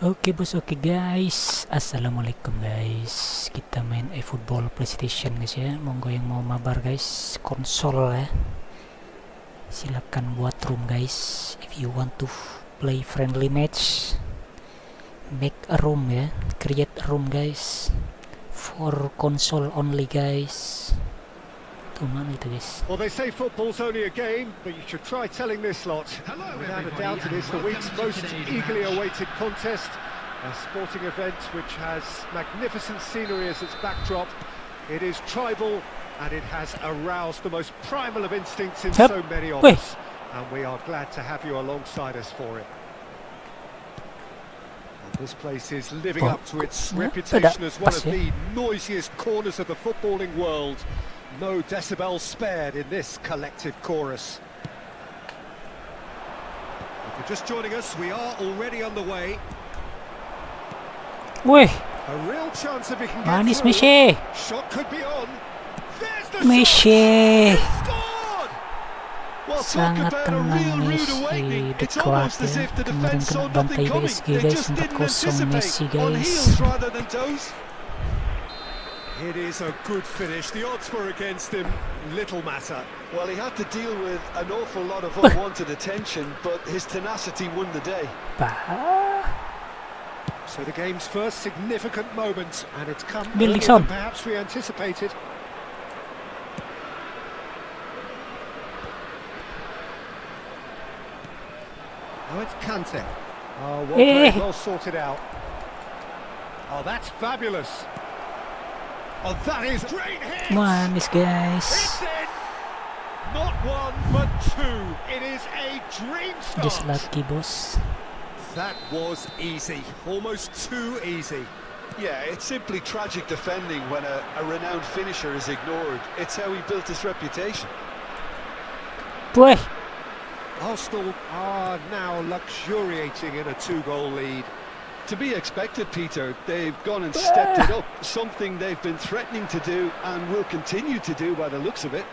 Oke bos, oke guys, assalamualaikum guys. Kita main eFootball PlayStation guys ya. Monggo yang mau mabar guys, konsol ya. Silakan buat room guys. If you want to play friendly match, make a room ya. Create a room guys. For console only guys. Mana itu guys? Well, they say football's only a game, but you should try telling this lot. Without a doubt, it is the week's most eagerly awaited contest, a sporting event which has magnificent scenery as its backdrop. It is tribal, and it has aroused the most primal of instincts in so many of us, and we are glad to have you alongside us for it. And this place is living up to its reputation as one of the noisiest corners of the footballing world. No decibels spared in this collective chorus. If you're just joining us, we are already on the way. Wih, a real chance if he can manis get Messi. Shot could be on. There's the Messi. shot. Well, Sangat tenang Messi, the Skuad ya. Kemarin kena bantai PSG guys, 4-0 Messi guys. It is a good finish. The odds were against him. Little matter. Well, he had to deal with an awful lot of unwanted attention, but his tenacity won the day. So the game's first significant moment, and it's come Building earlier on. than perhaps we anticipated. Oh, it's Kante. Oh, well sorted out. Oh, that's fabulous. Oh, that is great hit! Manis guys. It's in! Not one, but two. It is a dream start. Just lucky boss. That was easy. Almost too easy. Yeah, it's simply tragic defending when a renowned finisher is ignored. It's how he built his reputation. Boy. Arsenal are now luxuriating in a two-goal lead. To be expected, Peter. They've gone and stepped it up, something they've been threatening to do and will continue to do by the looks of it.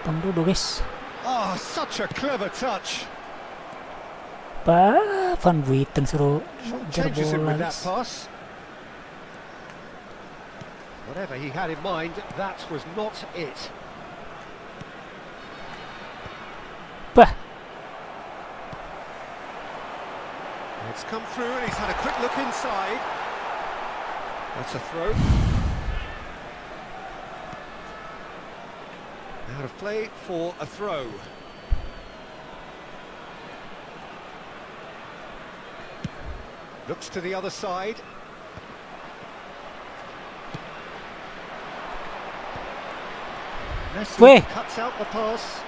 Bantu guys. Oh, such a clever touch. Van Witten suruh Changes him with that guys. pass. Whatever he had in mind, that was not it. It's come through and he's had a quick look inside. That's a throw. Out of play for a throw. Looks to the other side. Messi cuts out the pass.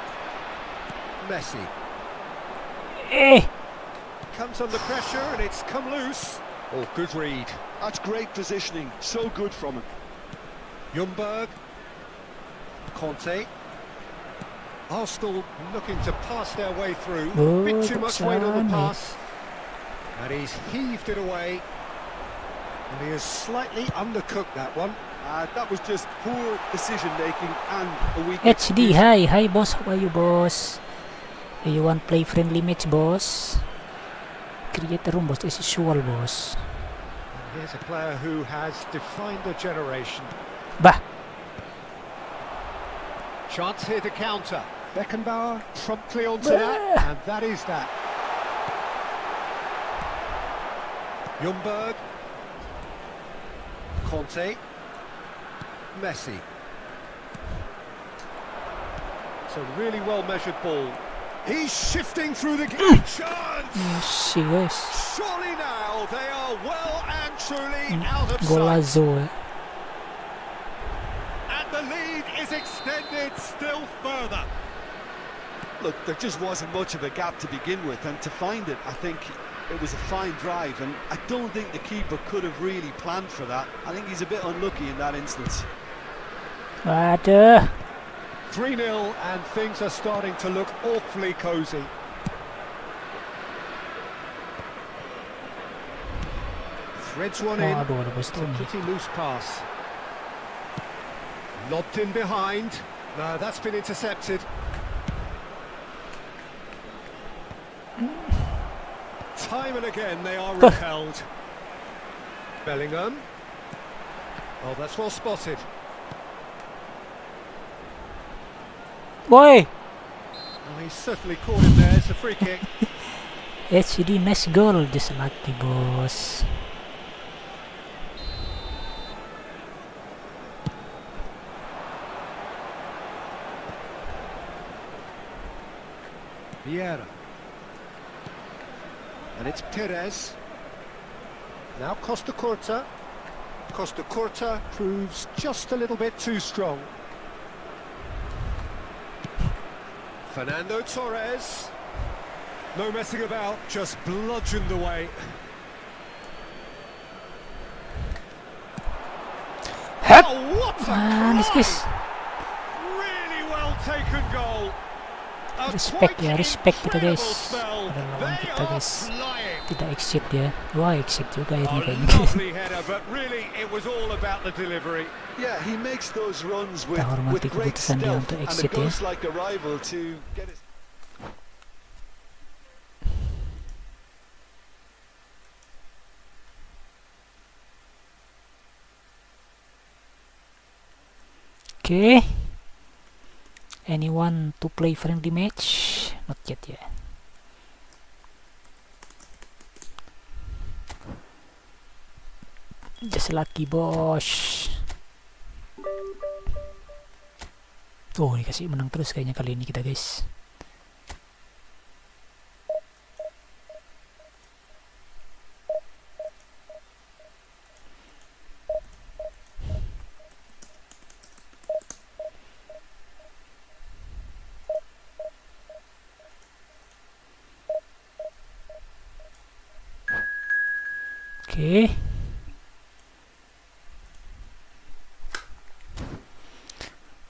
Messi. Comes under pressure and it's come loose. Oh, good read. That's great positioning. So good from him. Ljungberg. Conte. Arsenal looking to pass their way through. Bit too much weight on the pass. And he's heaved it away. And he has slightly undercooked that one. That was just poor decision-making and a weak HD, hi boss, how are you boss? Do you want play friendly match boss? Create a room boss, as usual boss. And here's a player who has defined a generation. Bah! Chance here to counter. Beckenbauer promptly onto that, and that is that. Ljungberg. Conte. Messi. It's a really well-measured ball. He's shifting through the game. Chance! Messi guys. Surely now they are well and truly out of sight. Golazo And the lead is extended still further. Look, there just wasn't much of a gap to begin with, and to find it, I think it was a fine drive, and I don't think the keeper could have really planned for that. I think he's a bit unlucky in that instance. Aduh. 3-0 and things are starting to look awfully cosy. Threads one in. It's a pretty loose pass. Lobbed in behind. No, that's been intercepted. Time Time and again they are repelled. Bellingham. Oh, that's well spotted. Boy, Oh, he's certainly caught him there. It's a free kick. HD nice goal, just lucky bos. Vieira. And it's Perez. Now Costa Curta. Costa Curta proves just a little bit too strong. Fernando Torres. No messing about, just bludgeoned away. Hup. Oh, what a Manis try! Really well taken goal. A Respect quite ya, respect kita incredible guys. spell. Pada lawan They kita are guys. flying. Tidak exit ya. Wah, exit juga A ini kayaknya. lovely header, but really it was all about the delivery. Yeah, he makes those runs with Kita hormati great keputusan dia stealth, untuk and exit a ya. ghost like a rival to get his... Okay. Anyone to play friendly match? Not yet ya. Just lucky bos. Oh, dikasih menang terus kayaknya kali ini kita guys. Oke.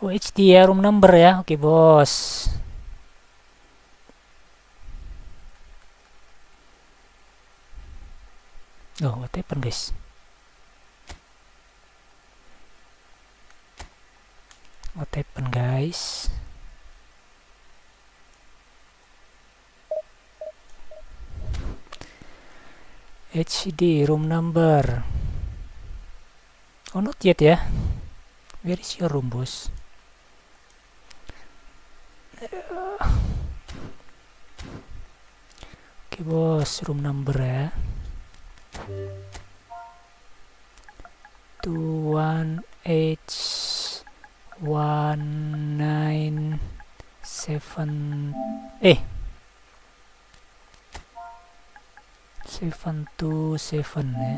Oh, HD ya, room number ya. Oke, bos. Oh, what happened, guys? What happened, guys? HD room number. Oh, not yet ya. Where is your room, bos? Oke, bos, room number ya. 21819 727 ya.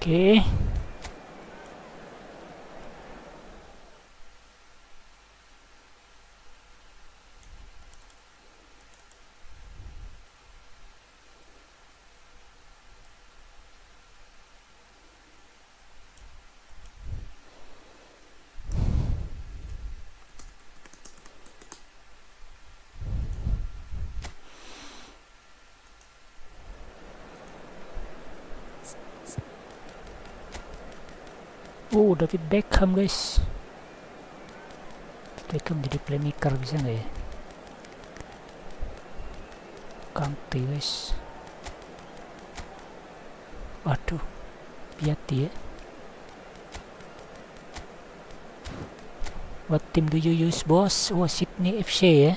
Oke. David Beckham guys. Beckham jadi playmaker bisa nggak ya? Kante guys. Waduh, hati ya. What team do you use, boss? Oh, Sydney FC ya.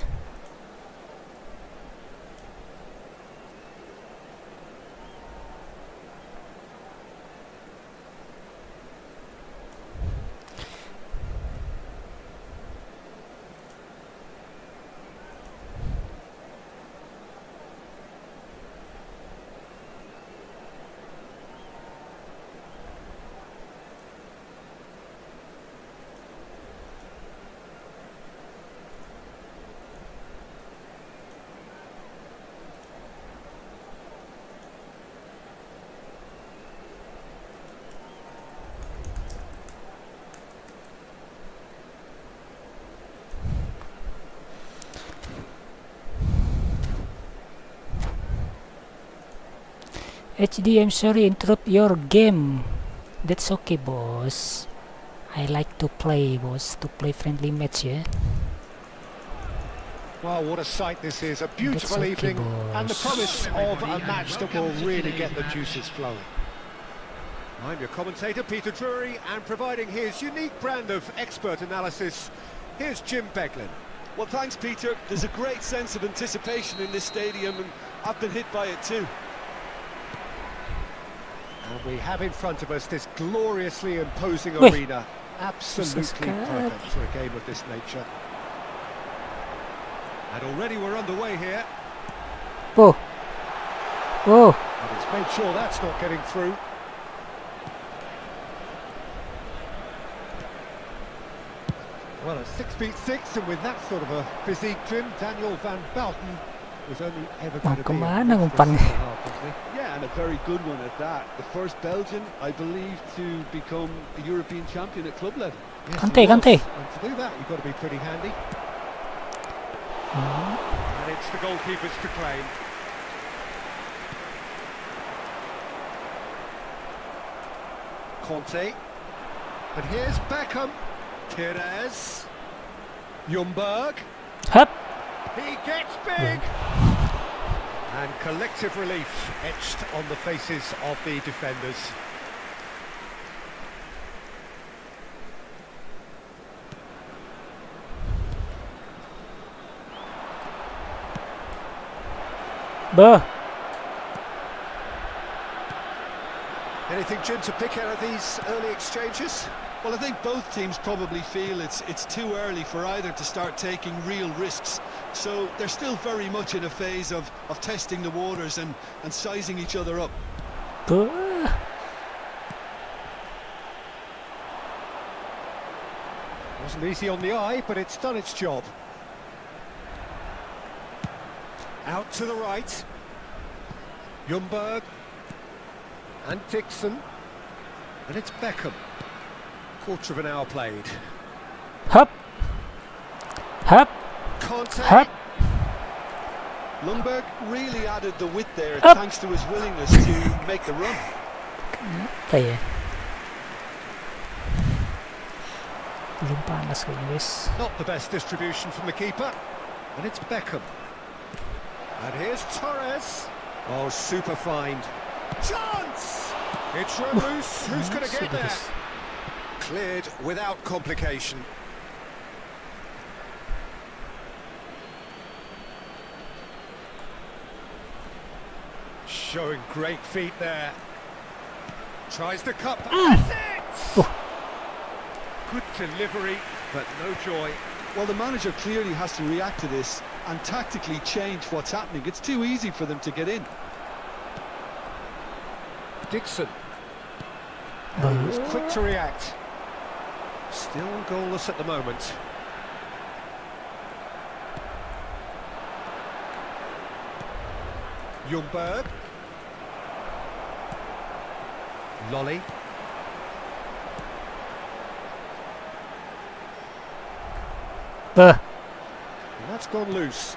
HD, I'm sorry, interrupt your game. That's okay, boss. I like to play, boss. To play friendly match, yeah. Well, what a sight this is. A beautiful okay, evening and the boss. promise of a match that will really get the juices flowing. I'm your commentator, Peter Drury, and providing his unique brand of expert analysis, here's Jim Beglin. Well, thanks, Peter. There's a great sense of anticipation in this stadium, and I've been hit by it too. And we have in front of us this gloriously imposing Wait. arena. Absolutely Skuad. perfect for a game of this nature. And already we're underway here. Oh. Oh. And it's made sure that's not getting through. Well, at 6'6", and with that sort of a physique, Jim, Daniel van Bouten was only ever going to be kemana a umpan? half, wasn't he? Yeah, and a very good one at that. The first Belgian, I believe, to become a European champion at club level. Yes, Kante, he was. Kante. And to do that, you've got to be pretty handy. And it's the goalkeeper's to claim. Conte. And here's Beckham. Pires. Ljungberg. Hup. He gets big. And collective relief etched on the faces of the defenders. Bah. Anything, Jim, to pick out of these early exchanges? Well, I think both teams probably feel it's too early for either to start taking real risks. So they're still very much in a phase of testing the waters and sizing each other up. Bah. Wasn't easy on the eye, but it's done its job. Out to the right. Ljungberg. And Dixon. And it's Beckham. Quarter of an hour played. Hup. Hup. Conte. Hup. Ljungberg really added the width there Up. thanks to his willingness to make the run. Apa ya? Belum panas kayaknya, guys. Not the best distribution from the keeper. And it's Beckham. And here's Torres. Oh, super find. Chance! It's Ramos. Who's going to get there? Cleared without complication. Showing great feet there. Tries the cup. That's it! Good delivery, but no joy. Well, the manager clearly has to react to this and tactically change what's happening. It's too easy for them to get in. Dixon. And he was quick to react. Still goalless at the moment. Ljungberg. Lolly. Bah. And that's gone loose.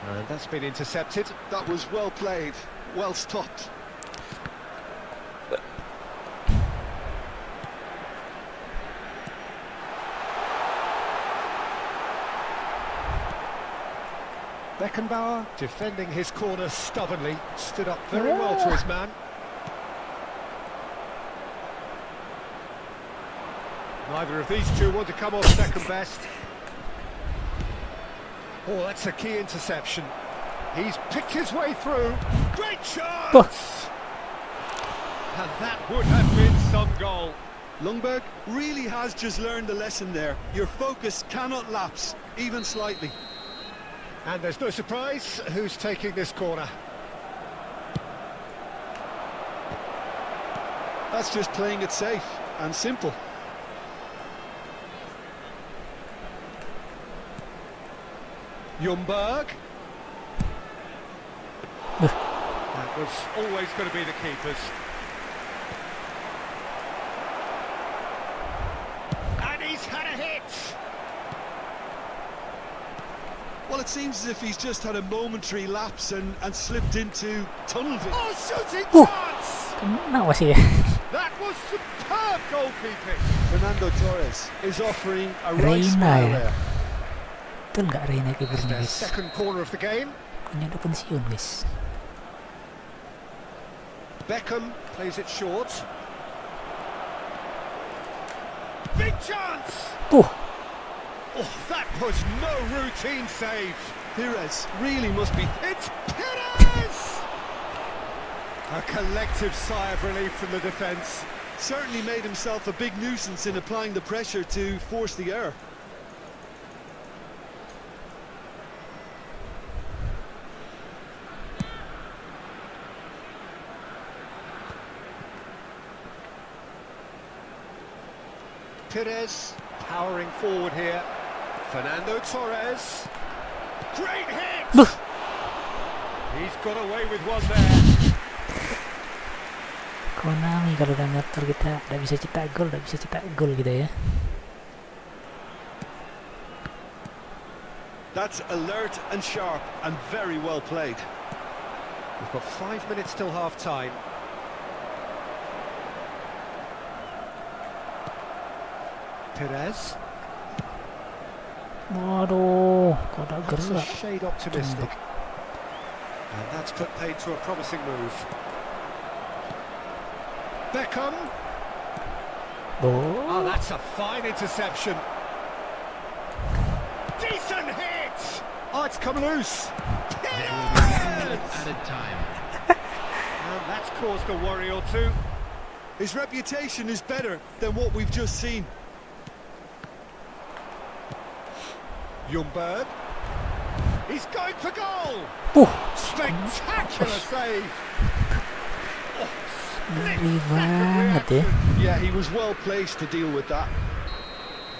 And that's been intercepted. That was well played, well stopped. Beckenbauer defending his corner stubbornly, stood up very well to his man. Neither of these two want to come off second best. Oh, that's a key interception. He's picked his way through. Great chance! And that would have been some goal. Ljungberg really has just learned a lesson there. Your focus cannot lapse, even slightly. And there's no surprise who's taking this corner. That's just playing it safe and simple. Ljungberg. That was always going to be the keepers. And he's had a hit. Well, it seems as if he's just had a momentary lapse and slipped into tunnel vision. Oh, shooting chance! Kena masih ya. That was superb goalkeeping. Fernando Torres is offering a right Reina smile ya. there. Betul nggak Reina kipernya Their guys? second corner of the game. Bukannya udah pensiun guys. Beckham plays it short. Big chance! Tuh, Oh, that was no routine save. Pires really must be... It's Perez! A collective sigh of relief from the defence. Certainly made himself a big nuisance in applying the pressure to force the error. Perez powering forward here. Fernando Torres. Great hit! He's got away with one there. Konami kalau udah ngatur kita nggak bisa cetak gol gitu ya. That's alert and sharp and very well played. We've got 5 minutes till half-time. Perez. Waduh, kok udah That's a gerak. shade optimistic. And that's put paid to a promising move. Beckham. Oh, that's a fine interception. Decent hit! Oh, it's come loose. Added time. And that's caused a worry or two. His reputation is better than what we've just seen. Ljungberg. He's going for goal. Spectacular save. Oh, Ngeri split-second banget ya. reaction. Yeah, he was well placed to deal with that.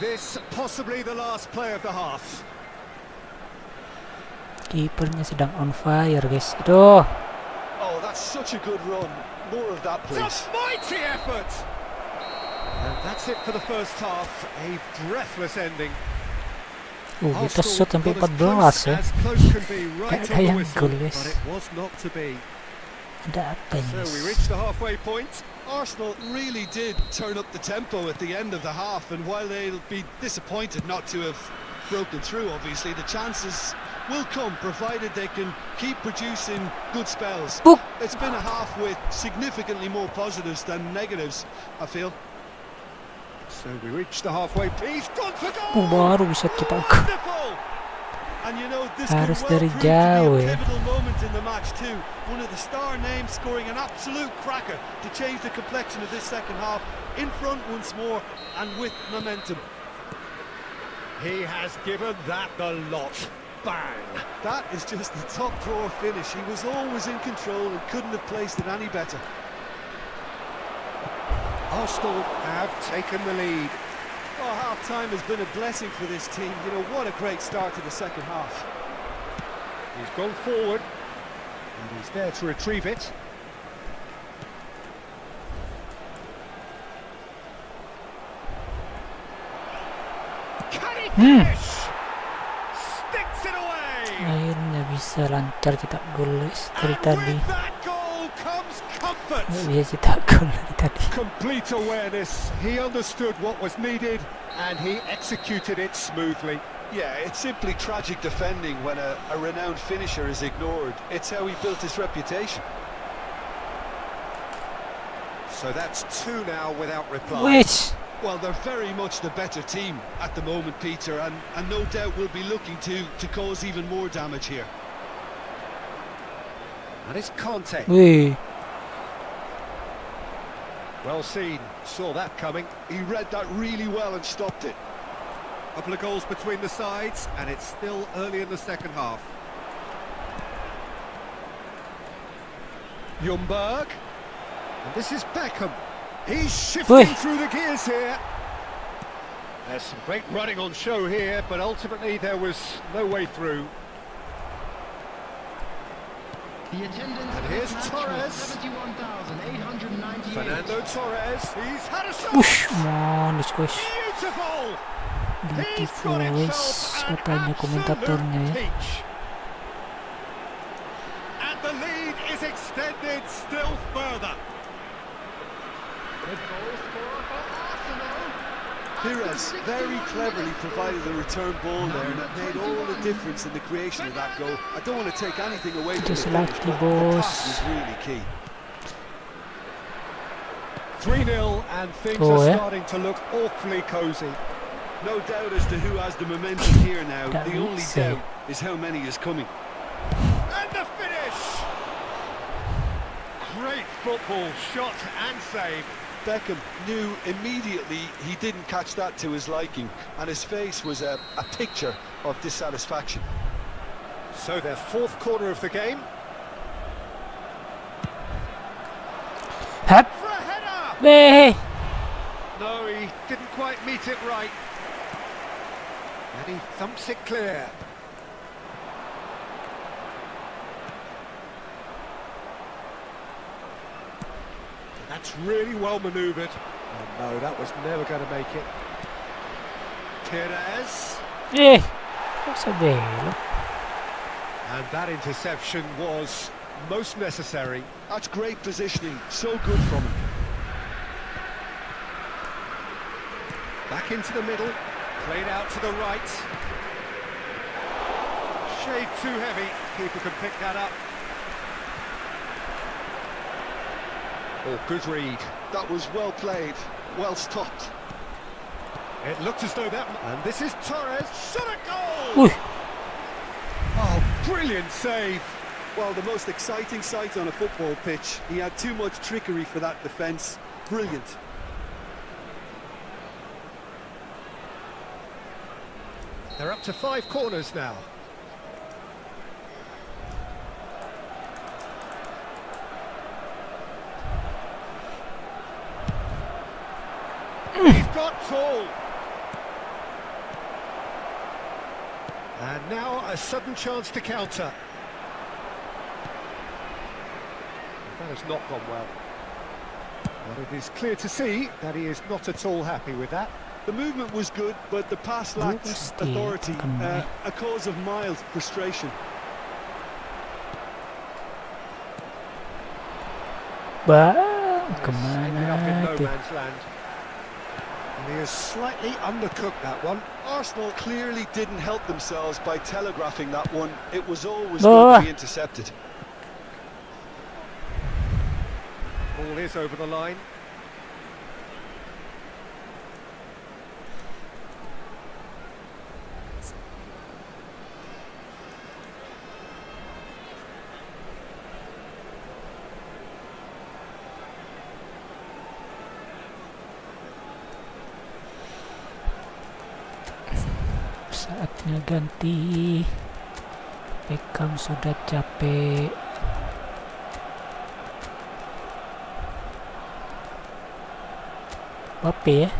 This possibly the last play of the half. Kipernya sedang on fire guys. Aduh. Oh, that's such a good run. More of that, please. It's a mighty effort. And that's it for the first half. A breathless ending. Kita shoot sampai got 14 ya. as close can be right Gak on ada the yang whistle, gol guys. but it was not to be. Ada apa ini So guys? we reached the halfway point. Arsenal really did turn up the tempo at the end of the half, and while they'll be disappointed not to have broken through, obviously, the chances will come, provided they can keep producing good spells. Book. It's been a half with significantly more positives than negatives, I feel. So we reached the halfway piece. Gone for goal. Baru bisa kita gol. Wonderful. And you know, this could Harus well dari prove to jauh be a ya. pivotal moment in the match too. One of the star names scoring an absolute cracker to change the complexion of this second half. In front once more and with momentum. He has given that the lot. Bang. That is just the top drawer finish. He was always in control and couldn't have placed it any better. Arsenal have taken the lead. Oh, half-time has been a blessing for this team. You know, what a great start to the second half. He's gone forward, and he's there to retrieve it. Can he finish? Sticks it away. Akhirnya bisa lancar cetak gol guys dari And tadi. with that goal comes comfort. Nggak bisa cetak gol dari tadi. Complete awareness. He understood what was needed, and he executed it smoothly. Yeah, it's simply tragic defending when a renowned finisher is ignored. It's how he built his reputation. So that's two now without reply. Wih, Well, they're very much the better team at the moment, Peter, and no doubt will be looking to cause even more damage here. And it's Conte. Wih, Well seen, saw that coming. He read that really well and stopped it. Couple of goals between the sides, and it's still early in the second half. Ljungberg. And this is Beckham. He's shifting Oi. through the gears here. There's some great running on show here, but ultimately there was no way through. The attendance And at here's this match Torres. was 71,898. Fernando Torres. He's had a shot. wush, manis guys. Beautiful. He's Beautiful got guys, himself an katanya komentatornya absolute ya. peach. And the lead is extended still further. Good goal scorer for Arsenal. Pires very cleverly provided the return ball there, and it made all the difference in the creation of that goal. I don't want to take anything away from Just the like finish, the but the boss. pass was really key. 3-0 and things Oh, are yeah? starting to look awfully cosy. No doubt as to who has the momentum here now. That The we only say. doubt is how many is coming. And the finish! Great football, shot and save. Beckham knew immediately he didn't catch that to his liking, and his face was a picture of dissatisfaction. So their fourth corner of the game. Hap, For a header! weh. No, he didn't quite meet it right. And he thumps it clear. That's really well manoeuvred. Oh no, that was never going to make it. Pires. Eh, cosa bello. And that interception was most necessary. That's great positioning, so good from him. Back into the middle, played out to the right. Shade too heavy, keeper can pick that up. Oh, good read. That was well played, well stopped. It looked as though that... And this is Torres, shot a goal! Wih, Oh, brilliant save. Well, the most exciting sight on a football pitch. He had too much trickery for that defence. Brilliant. They're up to 5 corners now. He's got tall. And now a sudden chance to counter. That has not gone well. But it is clear to see that he is not at all happy with that. The movement was good, but the pass lacked Gusti, authority, kena. a cause of mild frustration. bang, Ended up in kemana no tuh? man's land. And he has slightly undercooked that one. Arsenal clearly didn't help themselves by telegraphing that one. It was always Oh. going to be intercepted. Ball is over the line. Saatnya ganti. Beckham sudah capek. Bape ya.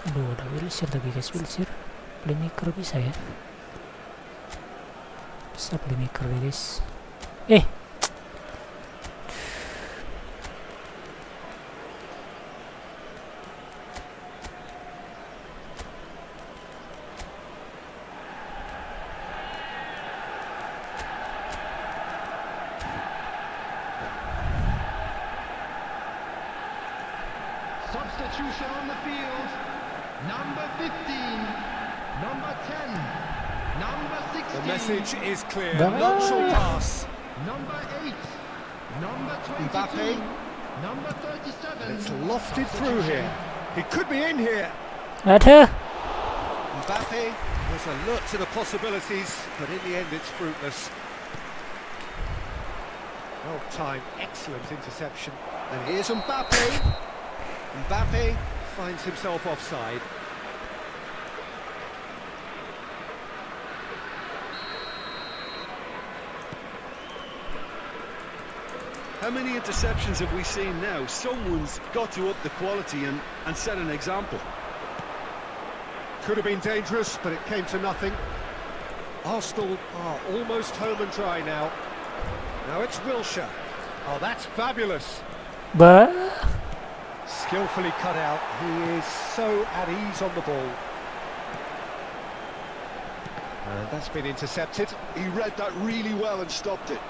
Aduh, ada Wilshere lagi guys. Wilshere playmaker bisa ya. Bisa playmaker guys. Substitution on the field. Number 15, number 10. Number The 16. message is clear. Bah. None shall pass. Number 8. Number 22. Mbappe. Number 37. It's lofted through here. He could be in here. Aduh. Mbappe was alert to the possibilities, but in the end it's fruitless. Well timed, excellent interception. And here's Mbappe. Mbappe finds himself offside. How many interceptions have we seen now? Someone's got to up the quality and set an example. Could have been dangerous, but it came to nothing. Arsenal are almost home and dry now. Now it's Wilshere. Oh, that's fabulous. Bah. Skillfully cut out. He is so at ease on the ball. And that's been intercepted. He read that really well and stopped it.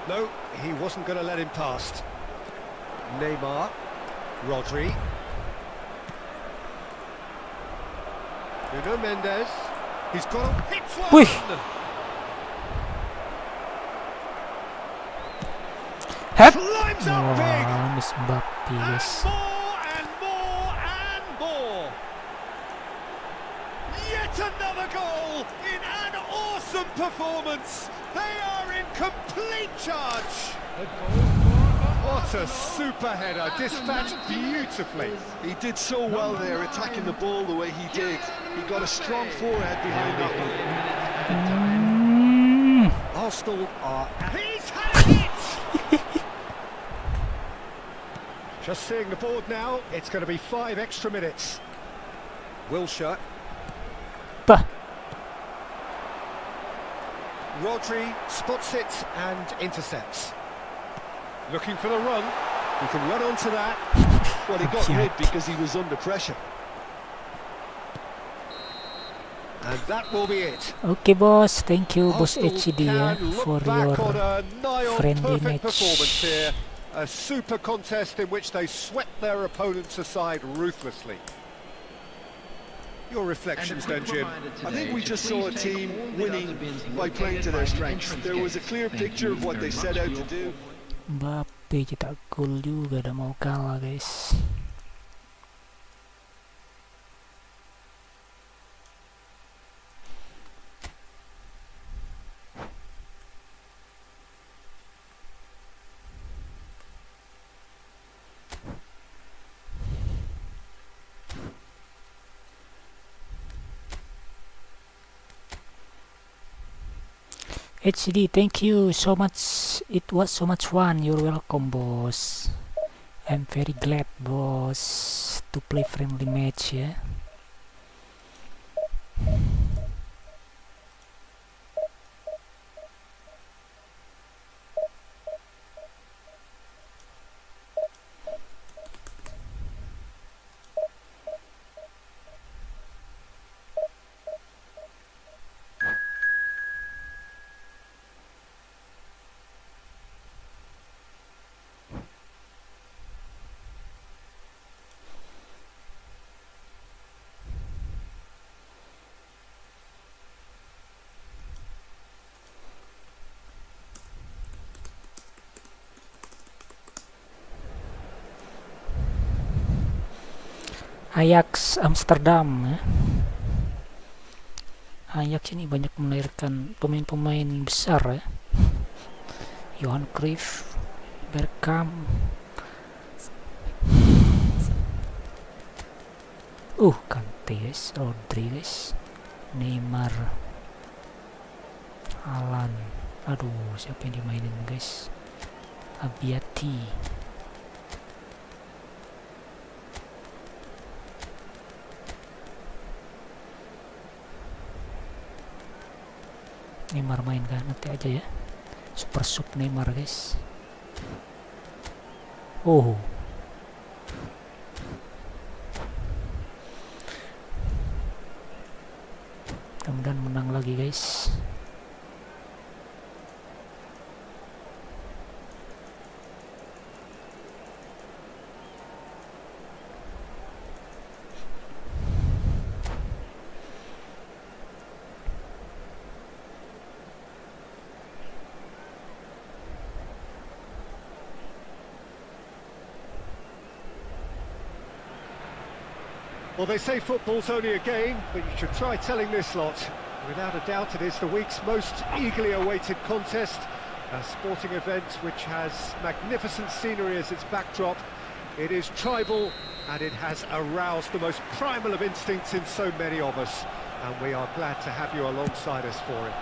No, he wasn't going to let him past. Neymar. Rodri. Nuno Mendes. He's got a hit Ui. one. Hep. Climbs up big. Wah, Miss Mbappe guys. And more and more and more. Yet another goal in an awesome performance. They are in complete charge. What a super header, dispatched beautifully. He did so well there, attacking the ball the way he did. He got a strong forehead behind that one. Arsenal are... He's had it! Just seeing the board now, it's going to be 5 extra minutes. Wilshere. Bah. Rodri spots it and intercepts. Looking for the run. He can run onto that. Well, he got rid because he was under pressure. And that will be it. Okay boss, thank you boss Arsenal HD ya can look for back on your a nigh on friendly perfect performance match. here. A super contest in which they swept their opponents aside ruthlessly. Your reflections then, Jim? I think we just saw a team winning by playing to their strengths. There was a clear picture of what they set out to do. Mbappe cetak gol juga, udah mau kalah guys. HD, thank you so much. It was so much fun. You're welcome, boss. I'm very glad, boss, to play friendly match, yeah. Ajax Amsterdam ya. Ajax ini banyak melahirkan pemain-pemain besar ya. Johan Cruyff, Bergkamp, Kante guys, Rodriguez, Neymar, Haaland. Aduh, siapa yang dimainin guys? Abiati. Neymar main kan, nanti aja ya. Super sub Neymar guys. Oh, mudah-mudahan menang lagi guys. Well, they say football's only a game, but you should try telling this lot. Without a doubt, it is the week's most eagerly awaited contest. A sporting event which has magnificent scenery as its backdrop. It is tribal, and it has aroused the most primal of instincts in so many of us. And we are glad to have you alongside us for it.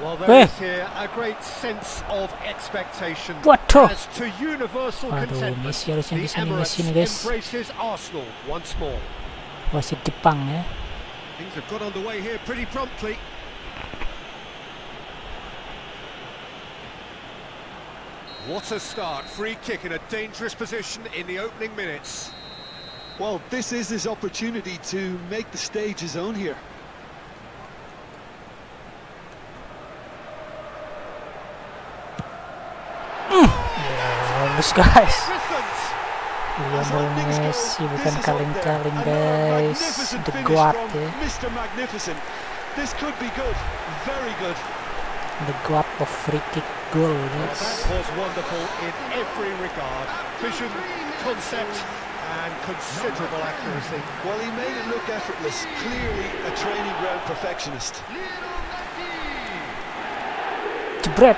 Well, there is here a great sense of expectation. As to universal contentment, Messi harusnya the bisa nih Emirates Messi nih guys. embraces Arsenal once more. Wasit Jepang ya. Things have got underway here pretty promptly. What a start, free kick in a dangerous position in the opening minutes. Well, this is his opportunity to make the stage his own here. Bagus guys. Lionel Messi bukan kaleng-kaleng guys. The GOAT ya. Mr. Magnificent. This could be good. Very good. The GOAT of free kick goal guys. That was wonderful in every regard. Vision, concept, and considerable accuracy. Well, he made it look effortless. Clearly a training ground perfectionist. Jebret.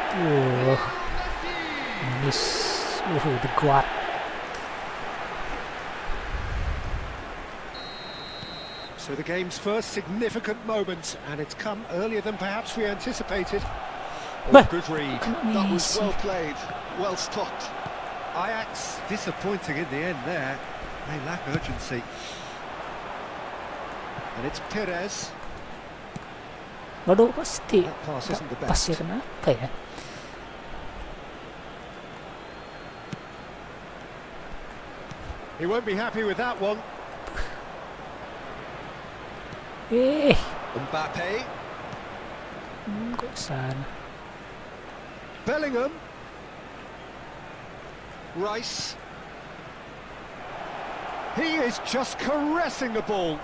Miss. The GOAT. So the game's first significant moment, and it's come earlier than perhaps we anticipated. Oh, good read. That was well played, well stopped. Ajax disappointing in the end there. They lack urgency. And it's Perez. Waduh, pasti That pass isn't the best. pasir apa ya? He won't be happy with that one. Mbappe. Kok sana? Bellingham. Rice. He is just caressing the ball.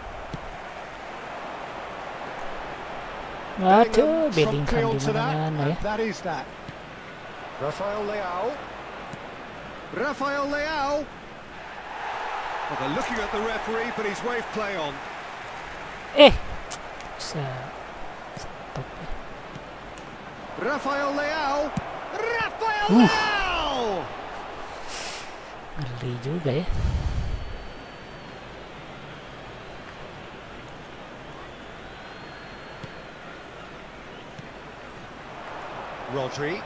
Waduh, Bellingham Bellingham onto di that, mana ya? and that is that. Rafael Leao. Rafael Leao. Well, they're looking at the referee, but he's waved play on. Bisa stop ya. Rafael Leao. Rafael Leao. Ngeri juga ya. Rodri.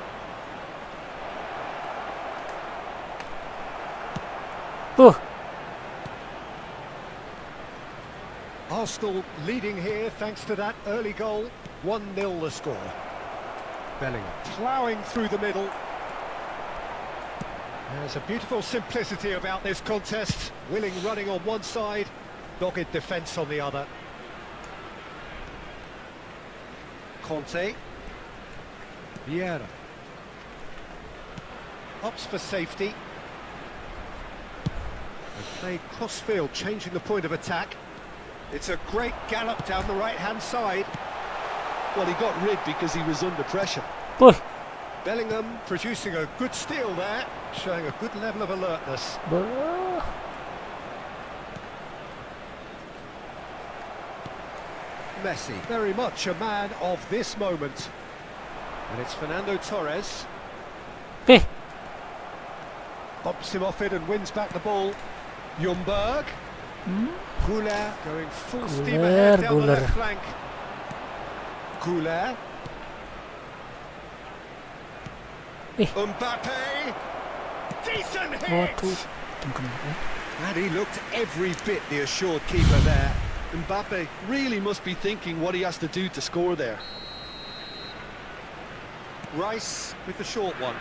Arsenal leading here thanks to that early goal. 1-0 the score. Bellingham ploughing through the middle. There's a beautiful simplicity about this contest. Willing running on one side, dogged defence on the other. Conte. Vieira. Opts for safety. And played cross-field, changing the point of attack. It's a great gallop down the right-hand side. Well, he got rid because he was under pressure. Bellingham producing a good steal there, showing a good level of alertness. Messi, very much a man of this moment. And it's Fernando Torres. Pops him off it and wins back the ball. Ljungberg. Goulet going full steam ahead down the left flank. Goulet. Mbappe. Decent hit! And he looked every bit the assured keeper there. Mbappe really must be thinking what he has to do to score there. Rice with the short one.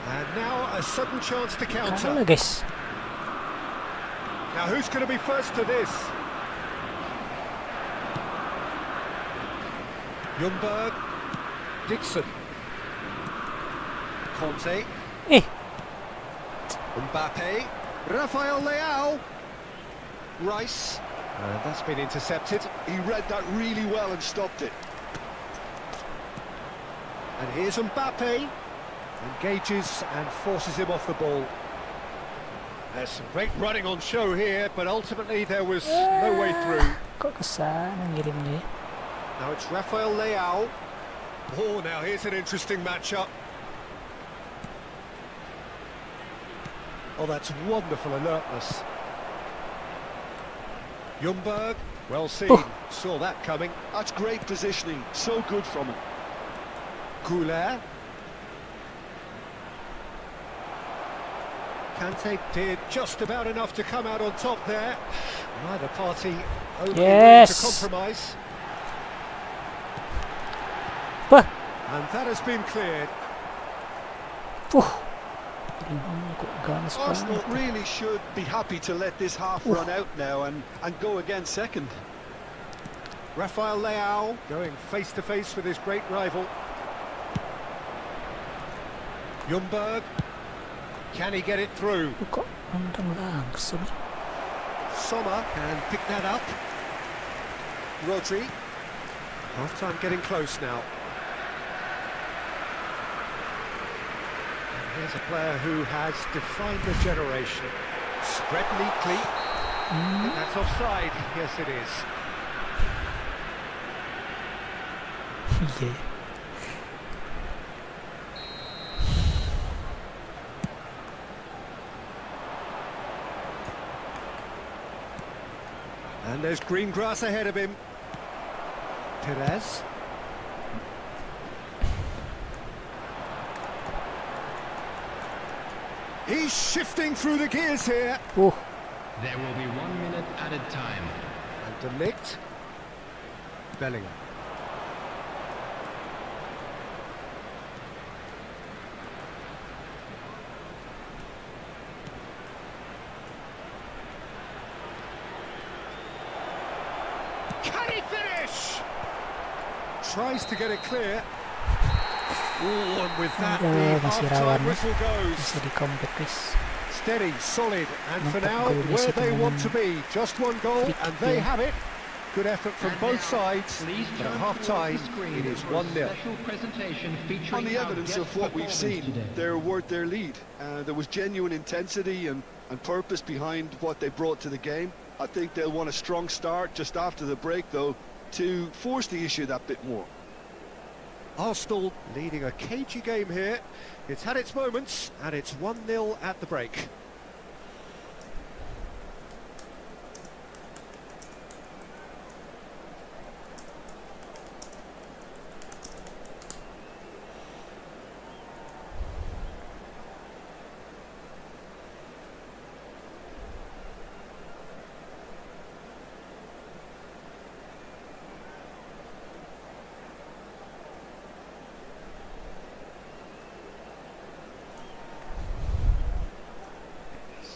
And now a sudden chance to counter. Now who's going to be first to this? Ljungberg. Dixon. Conte. Mbappe. Rafael Leao. Rice. And that's been intercepted. He read that really well and stopped it. And here's Mbappe. Engages and forces him off the ball. There's some great running on show here, but ultimately there was no way through. Kok kesana ngirimnya? Now it's Rafael Leao. Oh, now here's an interesting matchup. Oh, that's wonderful alertness. Ljungberg, well seen. Saw that coming. That's great positioning, so good from him. Goulet. Kante did just about enough to come out on top there. Neither party overly willing to compromise. And that has been cleared. Arsenal really should be happy to let this half run out now and go again second. Rafael Leao going face to face with his great rival. Ljungberg. Can he get it through? Sommer can pick that up. Rodri. Half-time getting close now. And here's a player who has defined the generation. Spread neatly. I think that's offside. Yes, it is. Yeah. And there's green grass ahead of him. Perez. He's shifting through the gears here. There will be 1 minute added time. And De Ligt. Bellingham. Can he finish? Tries to get it clear. Oh, and with that, the half-time whistle goes. Bisa di comeback, guys. Steady, solid, and for Mantap now, gol di where situ they want dengan to be. Just one goal, free and kick, they yeah. have it. Good effort from both sides, Please but at turn half-time, towards the screen it is for a 1-0. special presentation featuring On the our evidence guest of what we've performance seen, today. they're worth their lead. There was genuine intensity and purpose behind what they brought to the game. I think they'll want a strong start just after the break, though, to force the issue that bit more. Arsenal leading a cagey game here. It's had its moments, and it's 1-0 at the break.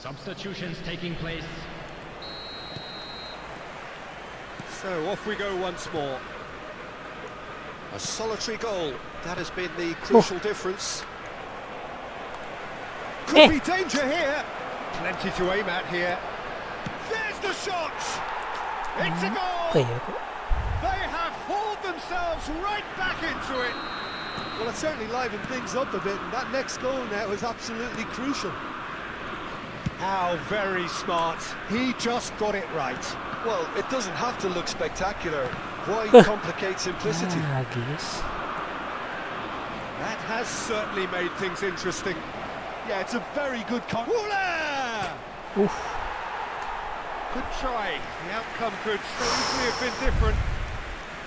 Substitutions taking place. So off we go once more. A solitary goal. That has been the crucial difference. Could be danger here. Plenty to aim at here. There's the shot. It's a goal. They have hauled themselves right back into it. Well, it certainly livened things up a bit, and that next goal now is absolutely crucial. How very smart. He just got it right. Well, it doesn't have to look spectacular. Why complicate simplicity? Guys. That has certainly made things interesting. Yeah, it's a very good Good try. The outcome could so easily have been different.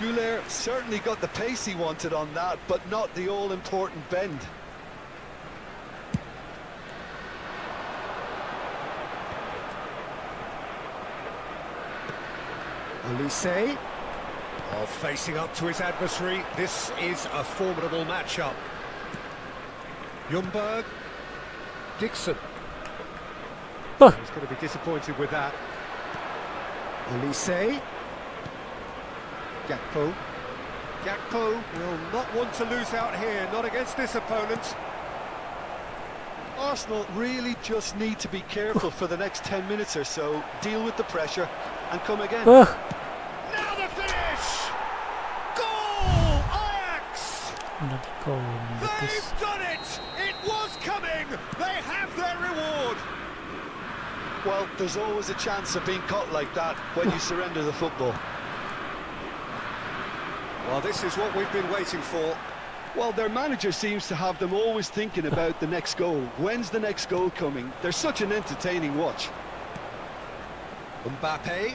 Goulet certainly got the pace he wanted on that, but not the all-important bend. Olise, facing up to his adversary. This is a formidable matchup. Ljungberg, Dixon. He's going to be disappointed with that. Olise, Gakpo. Gakpo will not want to lose out here, not against this opponent. Arsenal really just need to be careful for the next 10 minutes or so, deal with the pressure and come again. Now the finish! Goal! Ajax! They've done it! They have their reward. Well, there's always a chance of being caught like that when you surrender the football. Well, this is what we've been waiting for. Well, their manager seems to have them always thinking about the next goal. When's the next goal coming? They're such an entertaining watch. Mbappe.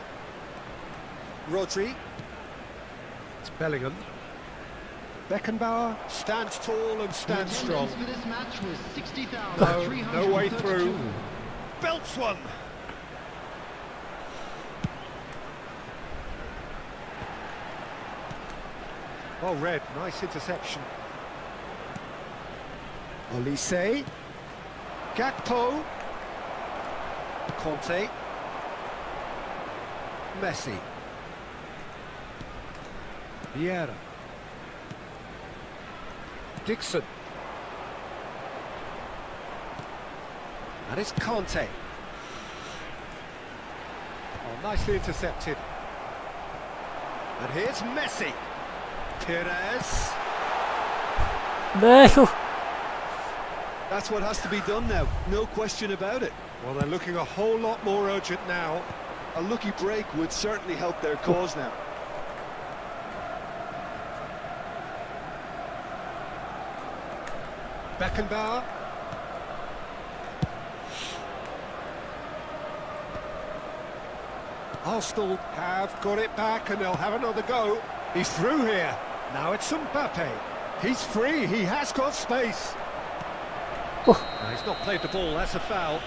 Rodri. It's Bellingham. Beckenbauer stands tall and stands strong. For this match was 60,000. No way through. Belts one. Oh, red. Nice interception. Olise. Gakpo. Conte. Messi. Vieira. Dixon. And it's Conte. Oh, nicely intercepted. And here's Messi. Perez. No. That's what has to be done now, no question about it. Well, they're looking a whole lot more urgent now. A lucky break would certainly help their cause now. Beckenbauer. Arsenal have got it back and they'll have another go. He's through here. Now it's Mbappe. He's free, he has got space. No, he's not played the ball, that's a foul.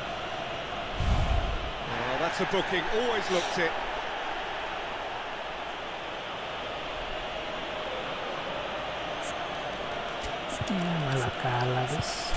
Oh, that's a booking, always looked it. Malah kalah guys.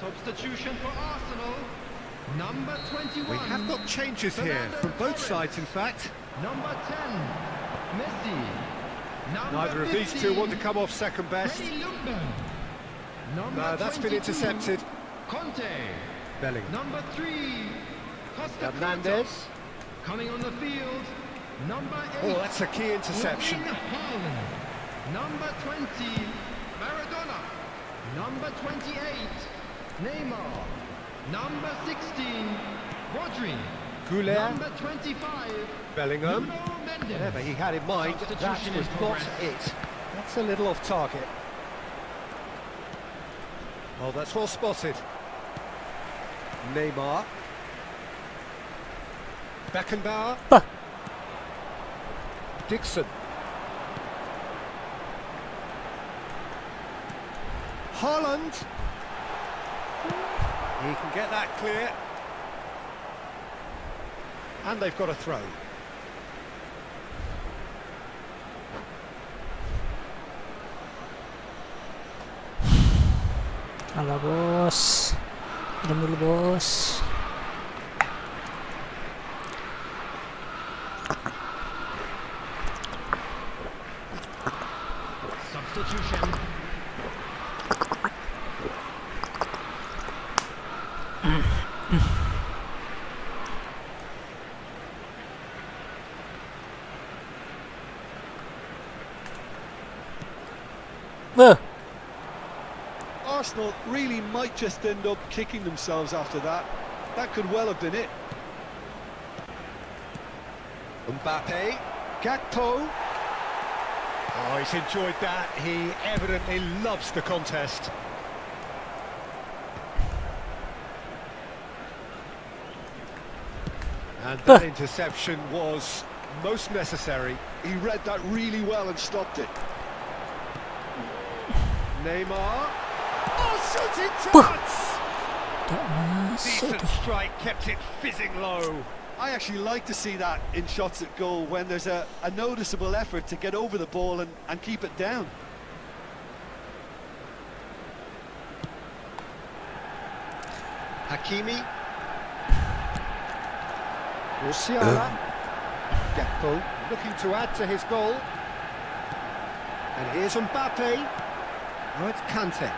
Substitution for Arsenal. Number 21. We have got changes here from both sides, in fact. Number 10. Messi. Number Neither of these two want to come off second best. Number No, that's been 22, intercepted. Conte. Bellingham. Number 3. Costa Hernandez. coming on the field. Number 8. Oh, that's a key interception. Haaland. Number 20. Maradona. Number 28. Neymar. Number 16. Rodri. Goulet. Number 25. Bellingham. Nuno Mendes. Whatever he had in mind, that Substitution was in not progress. it. That's a little off target. Oh, that's well spotted. Neymar. Beckenbauer. Bah. Dixon. Haaland. He can get that clear. And they've got a throw. Alah bos. Minum dulu bos. Substitution. Arsenal really might just end up kicking themselves after that. That could well have been it. Mbappe. Gakpo. Oh, he's enjoyed that. He evidently loves the contest. And that interception was most necessary. He read that really well and stopped it. Neymar. Oh, shooting chance! Tak masuk Decent tu. strike, kept it fizzing low. I actually like to see that in shots at goal when there's a noticeable effort to get over the ball and keep it down. Hakimi. Musiala. Gakpo looking to add to his goal. And here's Mbappe. Oh, it's Kante.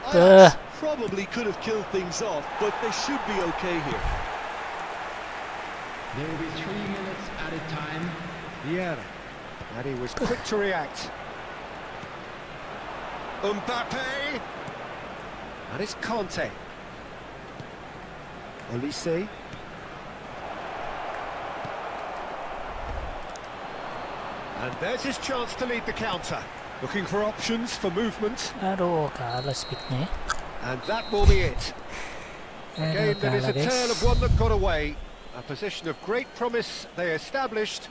Ajax probably could have killed things off, but they should be okay here. There will be 3 minutes added time. Vieira. And he was quick to react. Mbappe. And it's Kante. Olise. And there's his chance to lead the counter. Looking for options for movement. Aduh, kalah speednya. And that will be it. A Aduh, game that is kalah a tale of guys. one that got away. A position of great promise they established,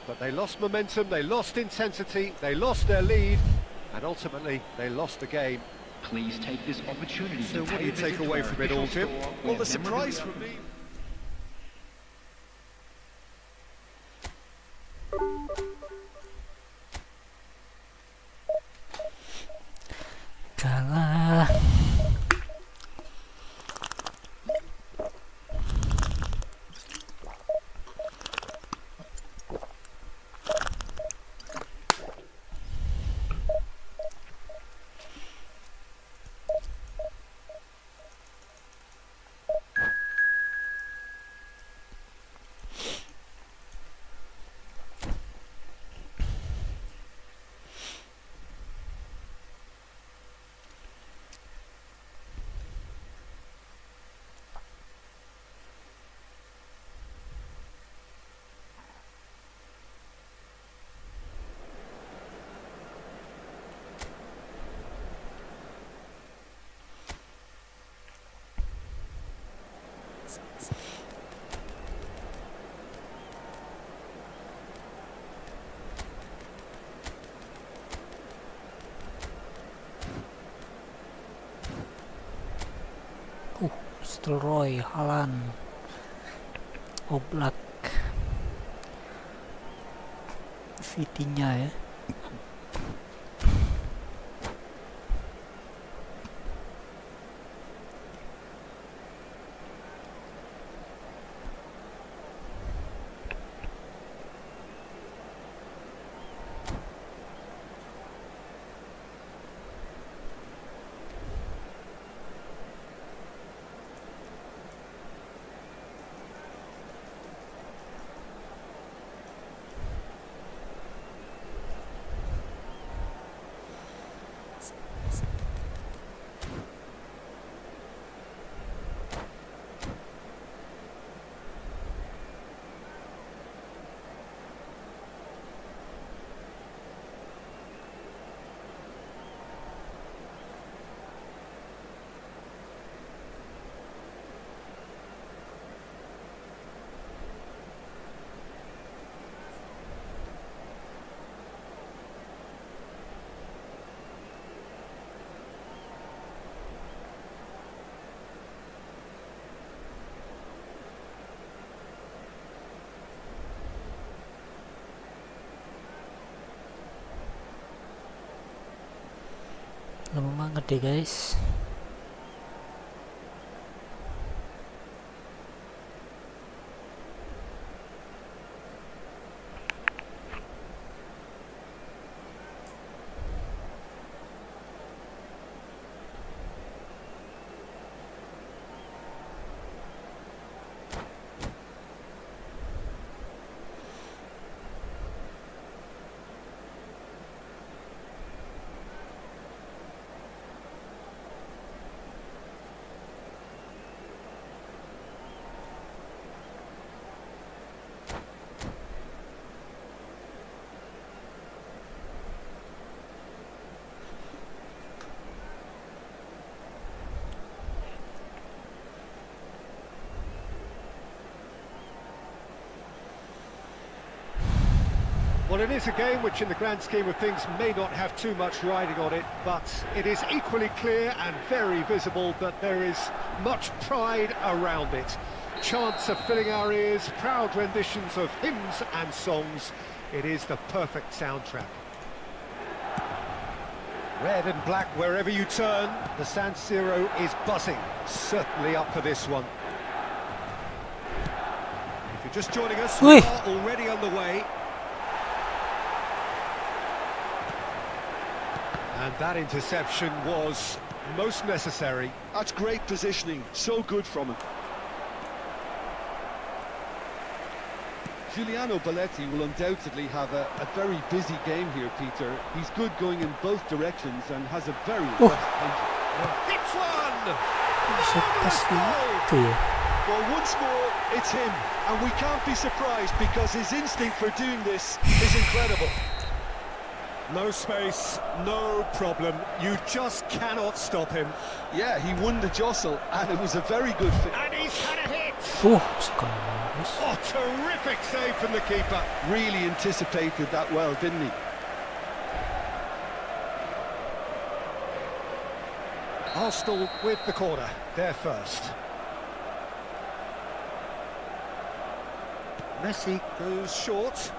but they lost momentum, they lost intensity, they lost their lead, and ultimately they lost the game. Please take this opportunity So to what do pay you a take visit away to our from it all, official Jim? store Well, where the surprise for memorabilia- me... Kalah. Stelroy, Haaland, Oblak, Vitinha ya. Lama banget deh guys. Well, it is a game which in the grand scheme of things may not have too much riding on it, but it is equally clear and very visible that there is much pride around it. Chants are filling our ears, proud renditions of hymns and songs. It is the perfect soundtrack. Red and black wherever you turn, the San Siro is buzzing. Certainly up for this one. If you're just joining us, Ui. we are already underway. And that interception was most necessary. That's great positioning, so good from him. Giuliano Belletti will undoubtedly have a very busy game here, Peter. He's good going in both directions and has a very impressive pace. Hits one! Bisa pas itu ya. Well, once more, it's him, and we can't be surprised because his instinct for doing this is incredible. No space, no problem. You just cannot stop him. Yeah, he won the jostle, and it was a very good fit. And he's had a hit! Sekali guys. Oh, terrific save from the keeper. Really anticipated that well, didn't he? Arsenal with the corner, they're first. Messi goes short,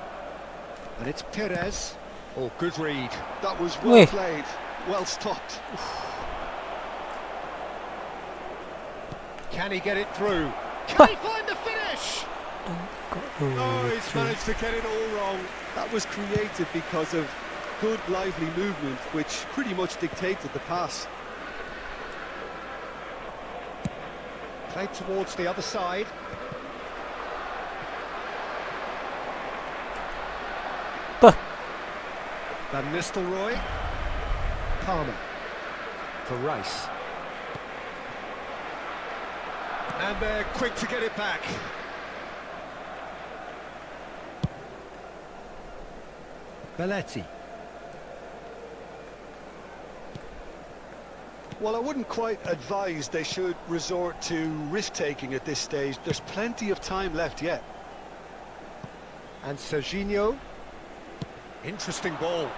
and it's Perez. Oh, good read. That was Ui. well played, well stopped. Can he get it through? Can he find the finish? Kok Oh, he's managed to get it all wrong. That was created because of good, lively movement, which pretty much dictated the pass. Played towards the other side. Bah. Van Nistelrooy. Palmer. For Rice. And they're quick to get it back. Belletti. Well, I wouldn't quite advise they should resort to risk-taking at this stage. There's plenty of time left yet. And Serginho. Interesting ball.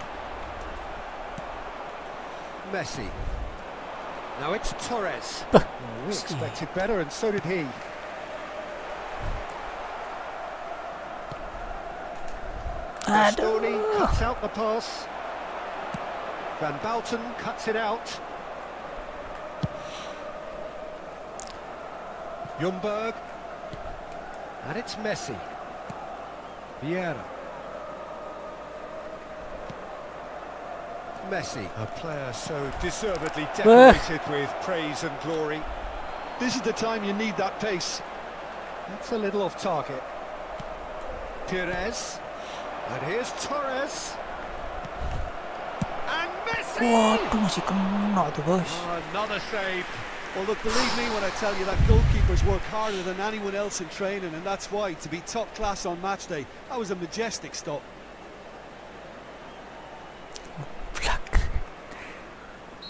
Messi. Now it's Torres. Oh, we expected better, and so did he. Stoney cuts out the pass. Van Bouten cuts it out. Ljungberg. And it's Messi. Vieira. Messi, a player so deservedly decorated with praise and glory. This is the time you need that pace. That's a little off target. Perez. And here's Torres. And Messi! Waduh, masih kena tuh guys. Oh, another save. Well, look, believe me when I tell you that goalkeepers work harder than anyone else in training, and that's why, to be top class on match day, that was a majestic stop.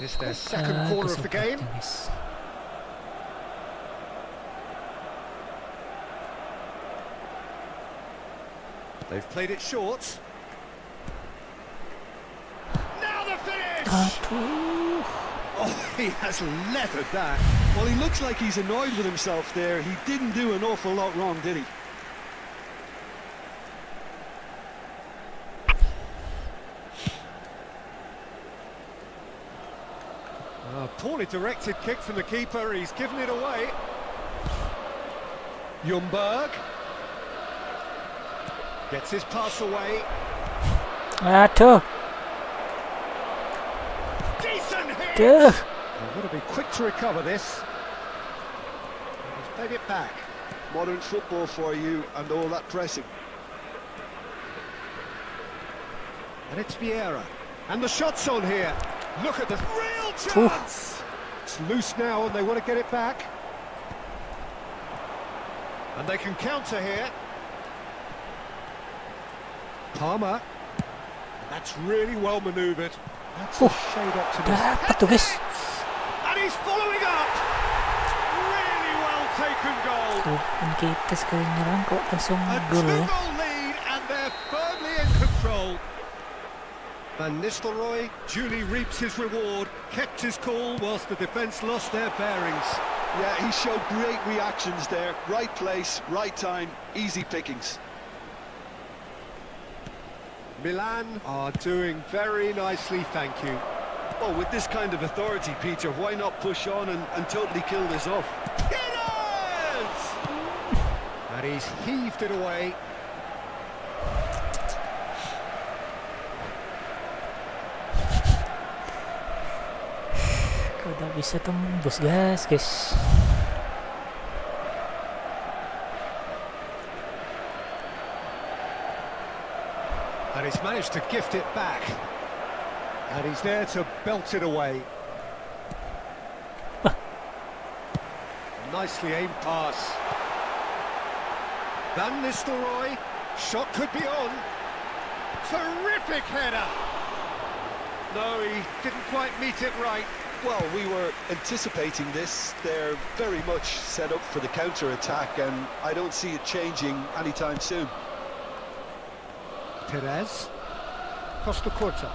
It's their second corner of the game. They've played it short. Now the finish! Aduh. Oh, he has leathered that. Well, he looks like he's annoyed with himself there. He didn't do an awful lot wrong, did he? A poorly directed kick from the keeper. He's given it away. Ljungberg gets his pass away. Aduh. Decent hit! Duh. They've got to be quick to recover this. He's played it back. Modern football for you and all that pressing. And it's Vieira. And the shot's on here. Look at the real chance! It's loose now and they want to get it back. And they can counter here. Palmer. That's really well manoeuvred. That's a shade optimistic. Dapat tuh guys. And he's following up. Really well taken goal. Tuh, kan kita sekali nyerang kok langsung A gol ya. two-goal lead and they're firmly in control. Van Nistelrooy duly reaps his reward, kept his cool whilst the defence lost their bearings. Yeah, he showed great reactions there. Right place, right time, easy pickings. Milan are doing very nicely, thank you. Well, with this kind of authority, Peter, why not push on and totally kill this off? It is! And he's heaved it away. Kau tak bisa tembus, guys. And he's managed to gift it back. And he's there to belt it away. Nicely aimed pass. Van Nistelrooy. Shot could be on. Terrific header. No, he didn't quite meet it right. Well, we were anticipating this. They're very much set up for the counter-attack, and I don't see it changing anytime soon. Perez. Costa Curta.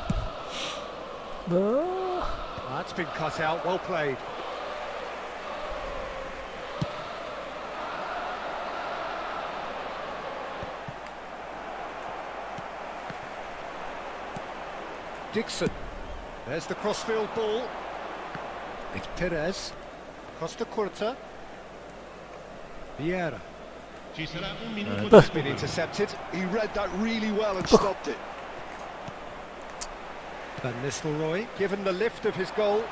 Oh. That's been cut out. Well played. Dixon. There's the crossfield ball. It's Perez. Costa Curta. Vieira. It's been intercepted. He read that really well and stopped it. Van Nistelrooy given the lift of his goal.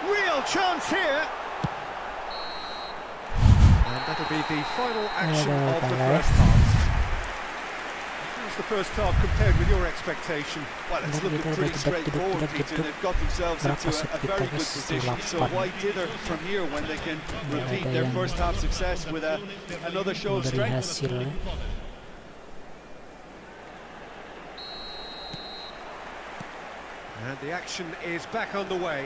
Real chance here. And that'll be the final action of the first half. How's the first half compared with your expectation? Well, it's looking pretty straightforward, Peter. They've got themselves into a very good position, so why dither from here when they can repeat their first half success with another show of Beri strength? hasil. And the action is back underway.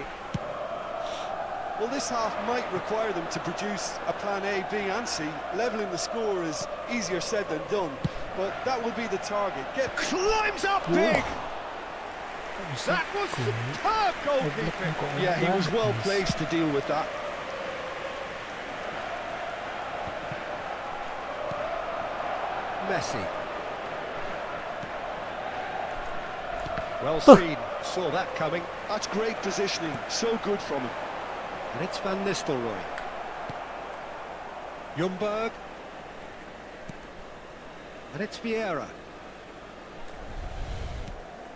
Well, this half might require them to produce a plan A, B and C. Levelling the score is easier said than done, but that will be the target. Climbs up big! That was superb goalkeeping! Yeah, he was well placed to deal with that. Messi. Well seen, saw that coming. That's great positioning, so good from him. And it's Van Nistelrooy. Ljungberg. And it's Vieira.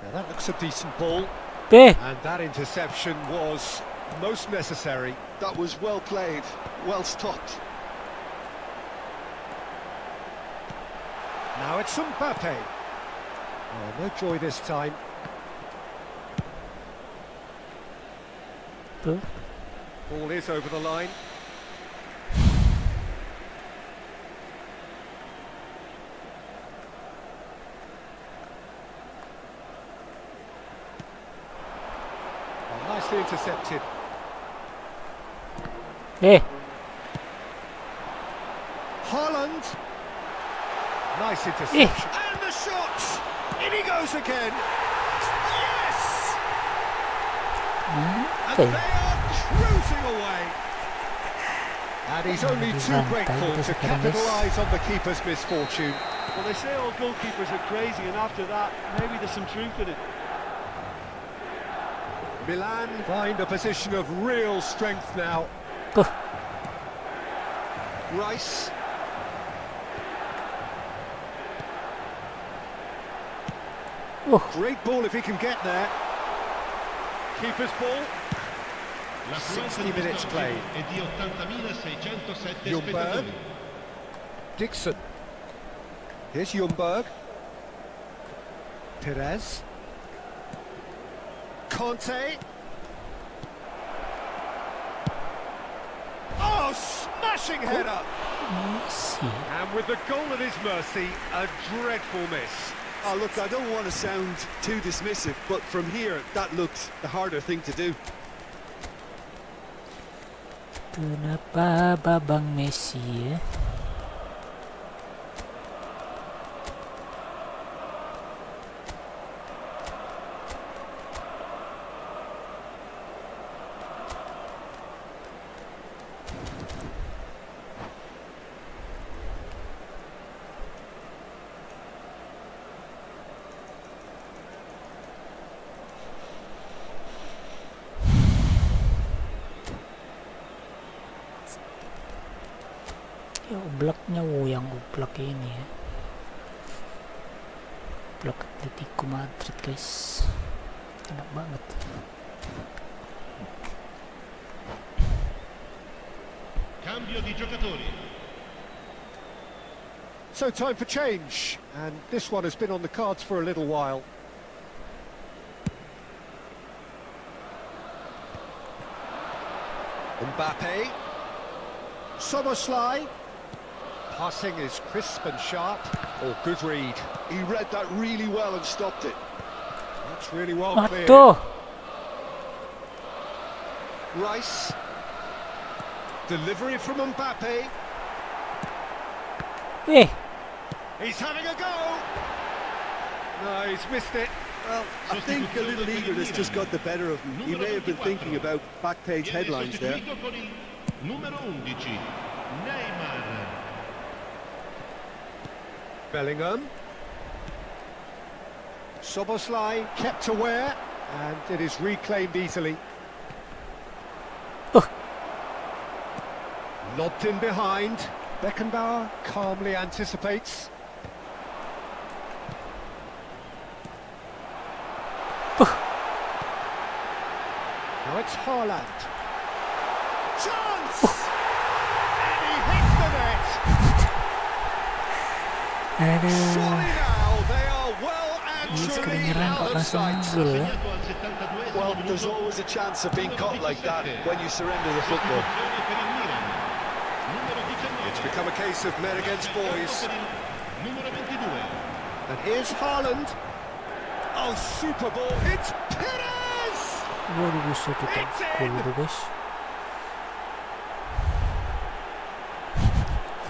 Now that looks a decent ball. And that interception was most necessary. That was well played, well stopped. Now it's Mbappe. Oh, no joy this time. Ball is over the line. Oh, nicely intercepted. Haaland. Nice interception. And the shot! In he goes again. Yes! And they are cruising away. And he's only too grateful to capitalise on the keeper's misfortune. Well, they say all goalkeepers are crazy, and after that, maybe there's some truth in it. Milan find a position of real strength now. Rice. Great ball if he can get there. Keeper's ball. 60 minutes played. Ljungberg. Dixon. Here's Ljungberg. Perez. Conte. Oh, smashing header! And with the goal at his mercy, a dreadful miss. Oh, look, I don't want to sound too dismissive, but from here, that looked the harder thing to do. Kenapa Babang Messi ya? Ya oblaknya, yang oblak ini ya. Oblak Atletico Madrid guys, enak banget. Cambio di giocatori. So time for change, and this one has been on the cards for a little while. Mbappe. Soboslai. Passing is crisp and sharp. Oh, good read. He read that really well and stopped it. That's really well cleared. Aduh. Rice. Delivery from Mbappe. He's having a go. No, he's missed it. Well, I think a little eagerness just got the better of him. He may have been thinking about back page headlines there. Numero 11, Neymar. Bellingham. Soboslai kept aware, and it is reclaimed easily. Lobbed in behind. Beckenbauer calmly anticipates. Now it's Haaland. Chance! And he hits the net! Surely now they are well and truly out of sight. Well, there's always a chance of being caught like that when you surrender the football. It's become a case of men against boys. And here's Haaland. Oh, super ball. It's Perez! Waduh, bisa kita gol dulu guys.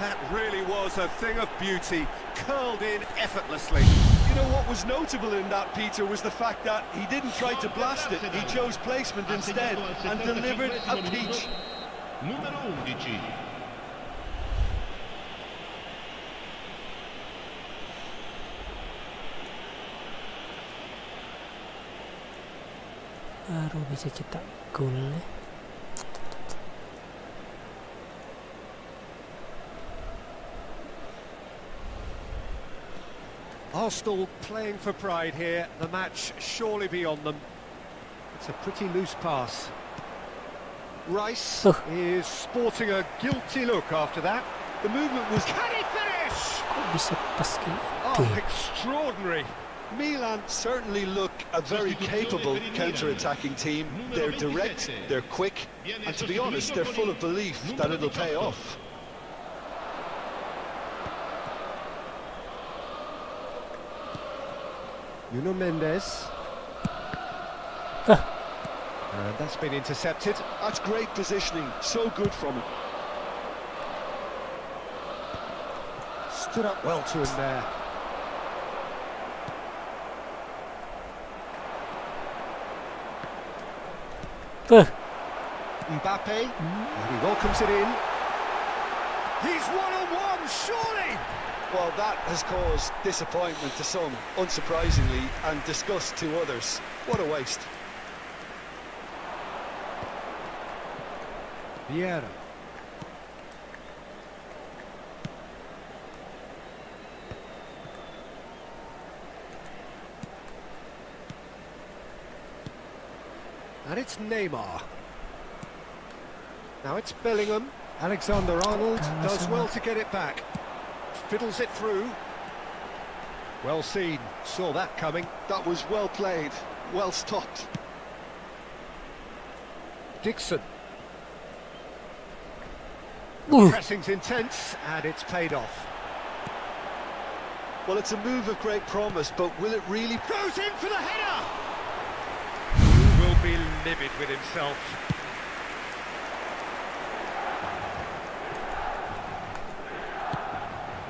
That really was a thing of beauty, curled in effortlessly. You know what was notable in that, Peter, was the fact that he didn't try to blast it. He chose placement instead and delivered a peach. Numero 11. Baru bisa cetak gol. Arsenal playing for pride here. The match surely be on them. It's a pretty loose pass. Rice is sporting a guilty look after that. The movement was... Can he finish? Kok bisa pas kayak Oh, gitu? extraordinary. Milan certainly look a very capable counter-attacking team. They're direct, they're quick, and to be honest, they're full of belief that it'll pay off. Nuno Mendes. And that's been intercepted. That's great positioning, so good from him. Stood up well to him there. Mbappe, and he welcomes it in. He's one-on-one, surely! Well, that has caused disappointment to some, unsurprisingly, and disgust to others. What a waste. Vieira. And it's Neymar. Now it's Bellingham. Alexander-Arnold does well to get it back. Fiddles it through. Well seen. Saw that coming. That was well played, well stopped. Dixon. Pressing's intense, and it's paid off. Well, it's a move of great promise, but will it really... Goes in for the header! He will be livid with himself.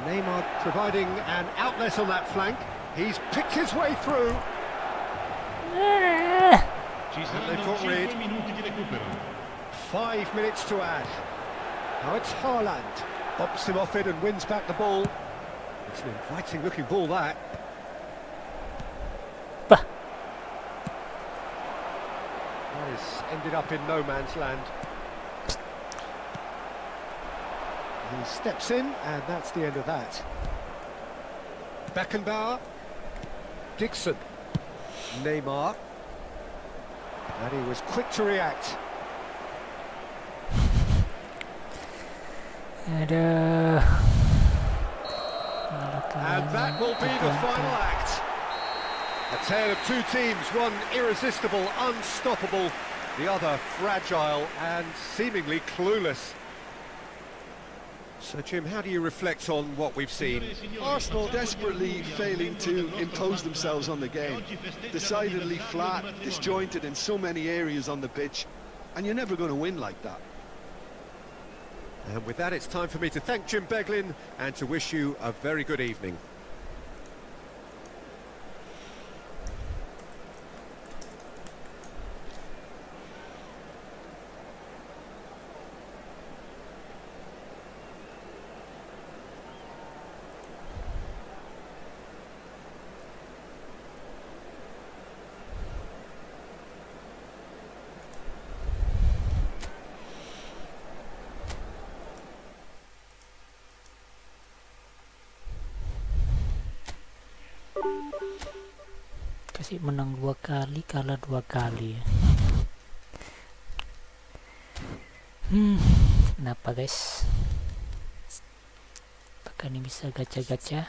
Neymar providing an outlet on that flank. He's picked his way through. Ci they've saranno got 5 rid. minuti di recupero. 5 minutes to add. Now it's Haaland. Bumps him off it and wins back the ball. It's an inviting looking ball, that. That has ended up in no man's land. He steps in, and that's the end of that. Beckenbauer, Dixon, Neymar, and he was quick to react. And that will be the final act. A tale of two teams, one irresistible, unstoppable, the other fragile and seemingly clueless. So, Jim, how do you reflect on what we've seen? Arsenal desperately failing to impose themselves on the game. Decidedly flat, disjointed in so many areas on the pitch, and you're never going to win like that. And with that, it's time for me to thank Jim Beglin and to wish you a very good evening. Kasih menang 2 kali, kalah 2 kali ya. Kenapa guys? Apakah ini bisa gacha-gacha?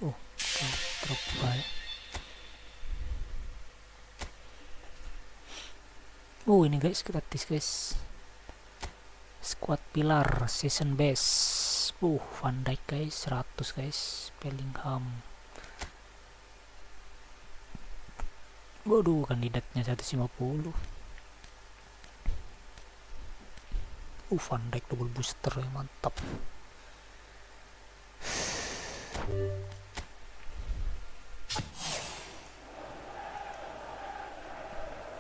Drop by. Ini guys, gratis guys. Squad pilar season base. Van Dijk guys, 100 guys. Bellingham. Waduh, kandidatnya 150. Van Dijk double booster ya, mantap.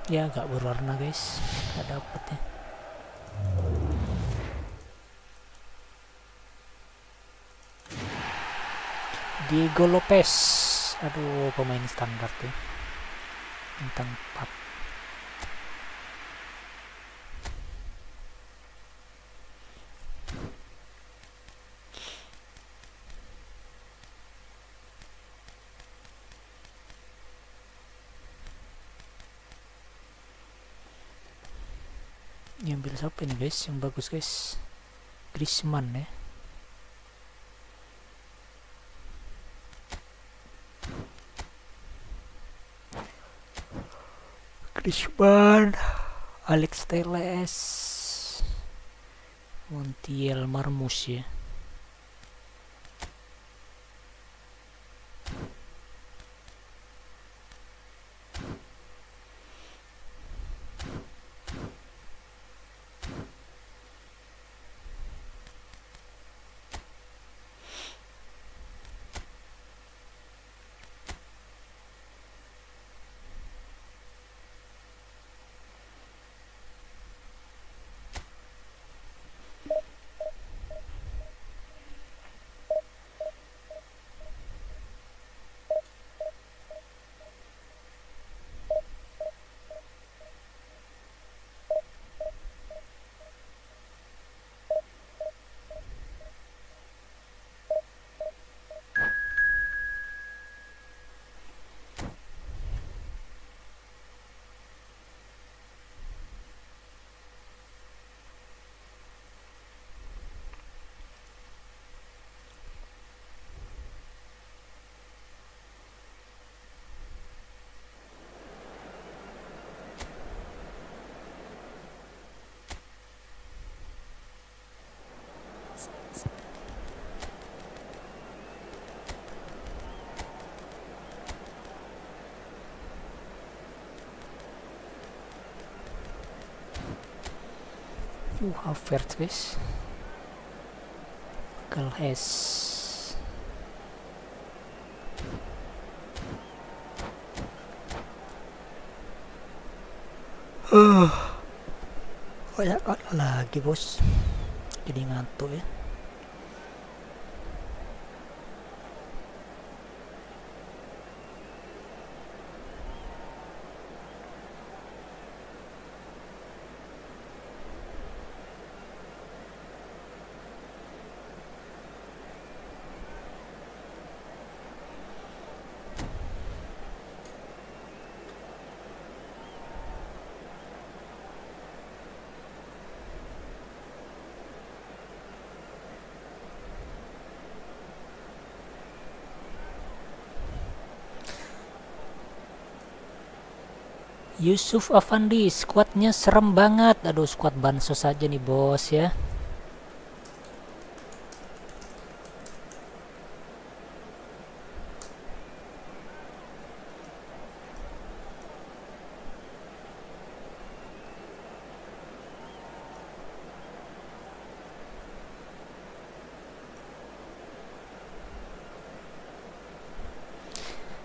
Ya agak berwarna guys, gak dapet ya. Diego Lopez, aduh pemain standar tuh. Bintang 4. Ambil siapa ini guys yang bagus guys? Griezmann ya. Griezmann, Alex Teles, Montiel Marmus ya. Havertz guys, GameLekSys, banyak lagi bos, jadi ngantuk ya. Yusuf Afandi, skuadnya serem banget. Aduh, skuad Bansos saja nih bos ya.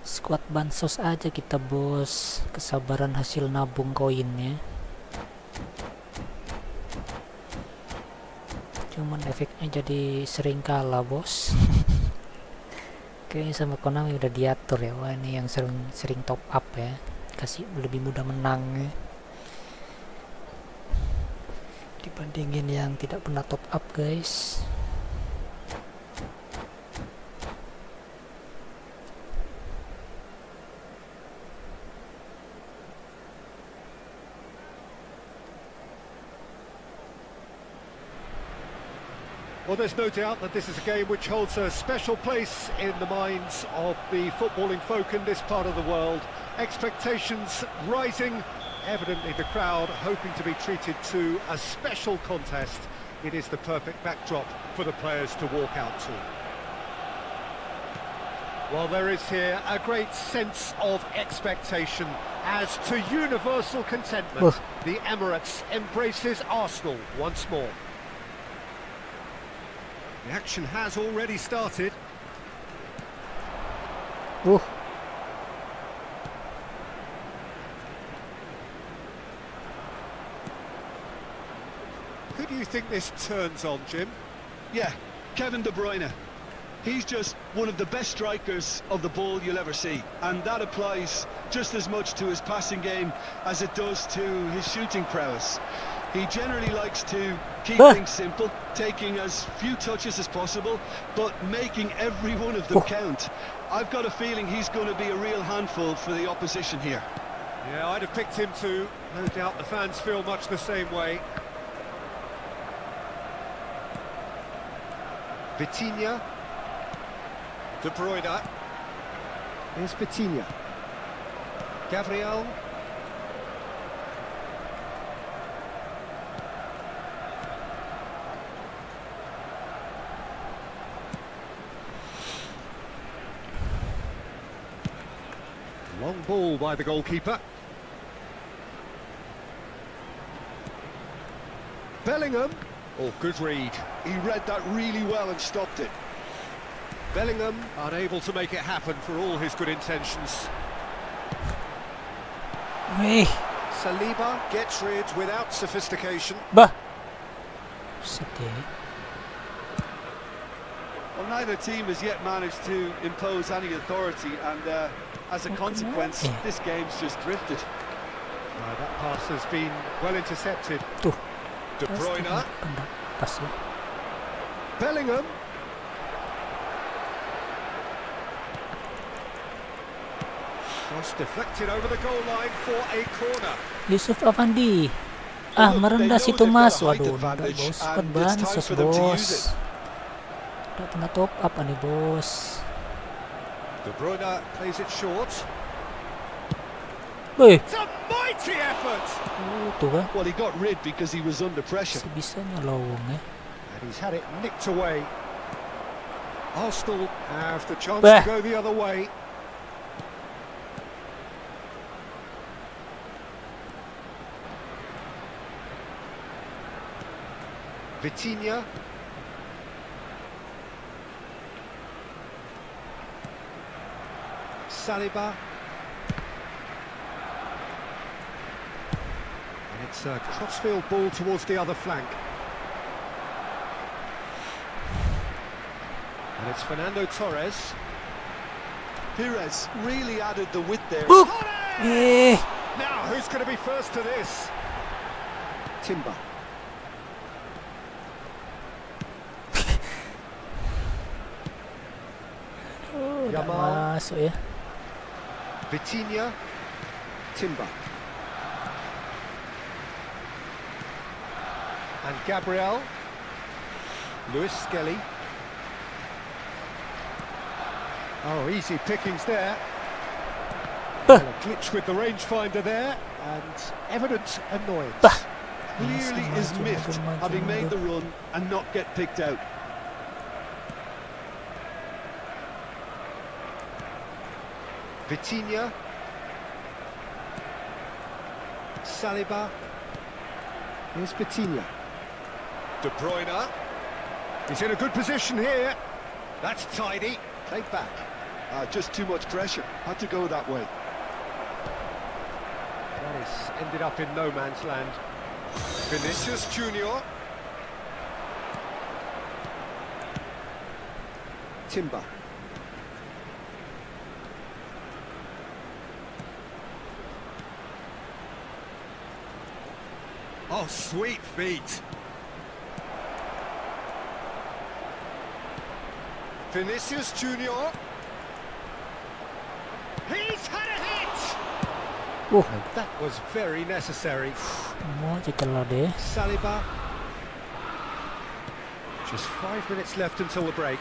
Skuad Bansos aja kita bos, kesabaran hasil nabung koinnya. Cuman efeknya jadi sering kalah bos. Kayaknya sama Konami udah diatur ya. Wah, ini yang sering top up ya, kasih lebih mudah menang ya, dibandingin yang tidak pernah top up guys. Well, there's no doubt that this is a game which holds a special place in the minds of the footballing folk in this part of the world. Expectations rising, evidently the crowd hoping to be treated to a special contest. It is the perfect backdrop for the players to walk out to. Well, there is here a great sense of expectation as to universal contentment. The Emirates embraces Arsenal once more. The action has already started. Who do you think this turns on, Jim? Yeah, Kevin De Bruyne. He's just one of the best strikers of the ball you'll ever see, and that applies just as much to his passing game as it does to his shooting prowess. He generally likes to keep things simple, taking as few touches as possible, but making every one of them count. I've got a feeling he's going to be a real handful for the opposition here. Yeah, I'd have picked him too. No doubt the fans feel much the same way. Vitinha. De Bruyne. Here's Vitinha. Gabriel. Long ball by the goalkeeper. Bellingham. Oh, good read. He read that really well and stopped it. Bellingham unable to make it happen for all his good intentions. Wih, Saliba gets rid without sophistication. bah. Sedih. Well, neither team has yet managed to impose any authority, and as a consequence, this game's just drifted. That pass has been well intercepted. Tuh. De Bruyne. Pas ya. Bellingham. Cross deflected over the goal line for a corner. Yusuf Afandi. Ah, merendah situ mas. Waduh, enggak bos. Skuad Bansos bos. Udah pernah top up nih bos. De Bruyne plays it short. Wih. It's a mighty effort. Tuh kan. Well, he got rid because he was under pressure. Sebisanya lowong ya. And he's had it nicked away. Arsenal have the chance Bah. to go the other way. Vitinha. Saliba. And it's a crossfield ball towards the other flank. And it's Fernando Torres. Pires really added the width there. Eh. Now, who's going to be first to this? Timber. Udah Yamal. masuk ya. Vitinha. Timber. And Gabriel. Lewis Skelly. Oh, easy pickings there. And a glitch with the rangefinder there. and evident annoyance. Bah. Clearly is miffed, having made the run and not get picked out. Vitinha. Saliba. Here's Vitinha. De Bruyne. He's in a good position here. That's tidy. Played back. Just too much pressure. Had to go that way. That is ended up in no man's land. Vinicius Junior. Timber. Oh, sweet feet. Vinicius Junior. He's had a hit! Oh, That was very necessary. mau je kalah deh. Saliba. Just 5 minutes left until the break.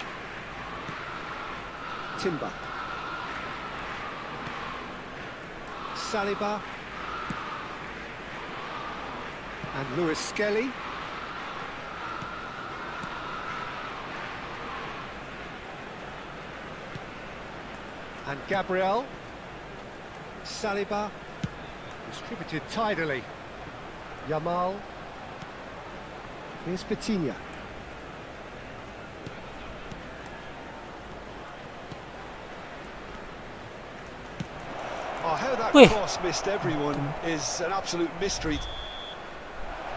Timber. Saliba. And Lewis Skelly. And Gabriel. Saliba. Distributed tidily. Yamal. Here's Vitinha. Oh, how that Wait. cross missed everyone is an absolute mystery.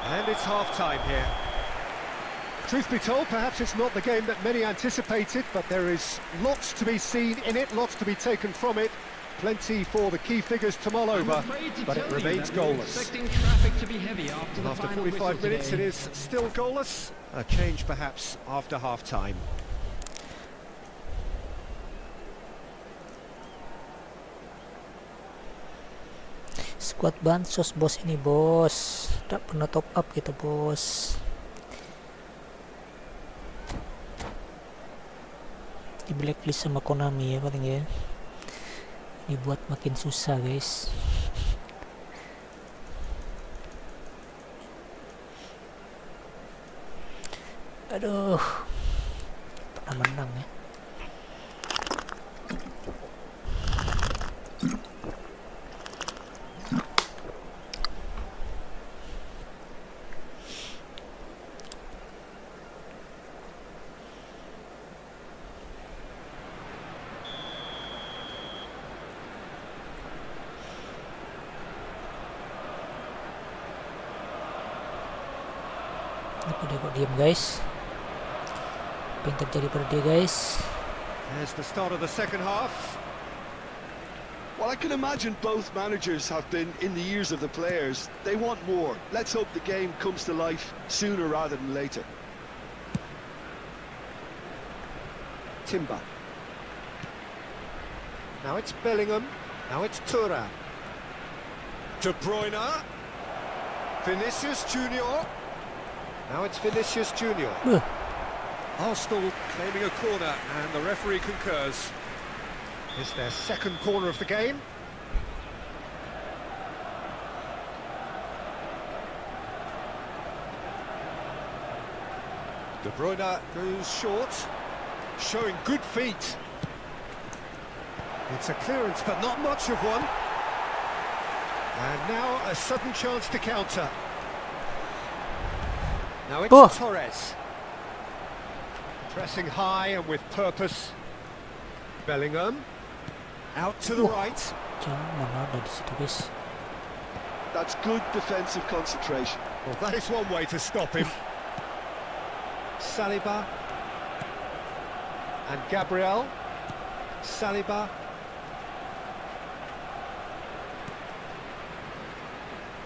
And it's half-time here. Truth be told, perhaps it's not the game that many anticipated, but there is lots to be seen in it, lots to be taken from it. Plenty for the key figures to mull over, but it remains goalless. And after 45 minutes, it is still goalless. A change perhaps after half-time. Skuad Bansos bos ini bos. Tak pernah top up kita bos. Di blacklist sama Konami ya paling ya. Dibuat makin susah guys. Aduh, pernah menang ya. Kenapa dia kok diam guys? Apa yang terjadi pada dia guys? There's the start of the second half. Well, I can imagine both managers have been in the ears of the players. They want more. Let's hope the game comes to life sooner rather than later. Timber. Now it's Bellingham. Now it's Thuram. De Bruyne. Vinicius Junior. Now it's Vinicius Junior. Arsenal claiming a corner, and the referee concurs. It's their second corner of the game. De Bruyne goes short, showing good feet. It's a clearance, but not much of one. And now a sudden chance to counter. Now it's Torres. Pressing high and with purpose. Bellingham. Out to the right. Jangan ada di situ guys. That's good defensive concentration. Well, that is one way to stop him. Saliba. And Gabriel. Saliba.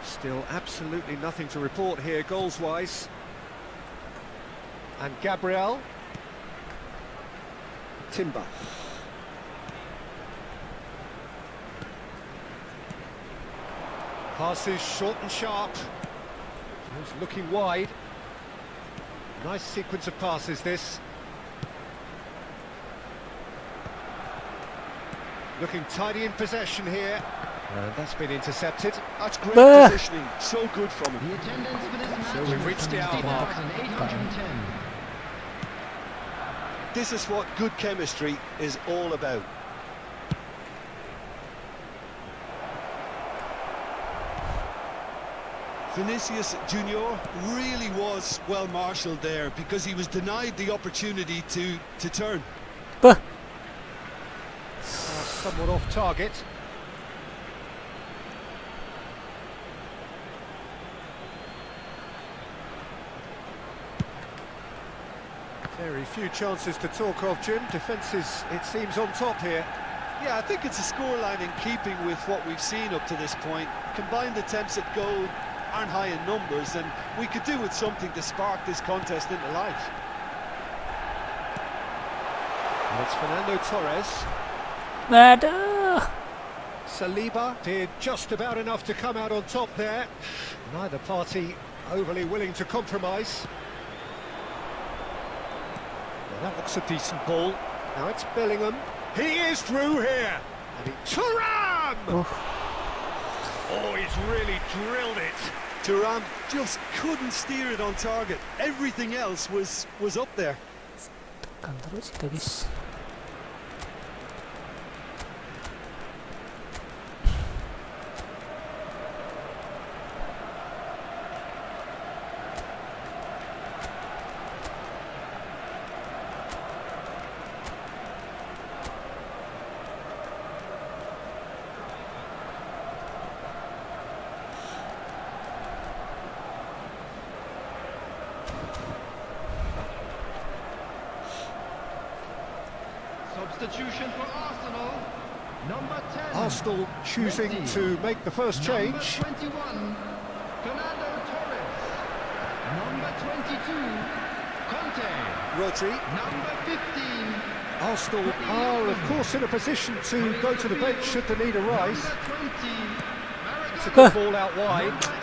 Still absolutely nothing to report here goals-wise. And Gabriel. Timber. Passes short and sharp. He's looking wide. Nice sequence of passes this. Looking tidy in possession here. And that's been intercepted. That's great Bah. positioning, so good from him. The attendance for this match So we've reached the hour mark. 50,810. This is what good chemistry is all about. Vinicius Junior really was well marshalled there because he was denied the opportunity to turn. Bah. Somewhat off target. Very few chances to talk of, Jim. Defence is, it seems, on top here. Yeah, I think it's a scoreline in keeping with what we've seen up to this point. Combined attempts at goal aren't high in numbers, and we could do with something to spark this contest into life. And it's Fernando Torres. Aduh. Saliba did just about enough to come out on top there. Neither party overly willing to compromise. Well, that looks a decent ball. Now it's Bellingham. He is through here. And Thuram! Oh, he's really drilled it. Thuram just couldn't steer it on target. Everything else was up there. Tekan terus kita, guys. Substitution for Arsenal. Number 10. Arsenal choosing Messi. to make the first change. Number 21. Fernando Torres. Number 22. Conte. Rodri. Number 15. Arsenal are, of course, in a position to go to the bench should the need arise. Number 20. It's a good ball out wide. Number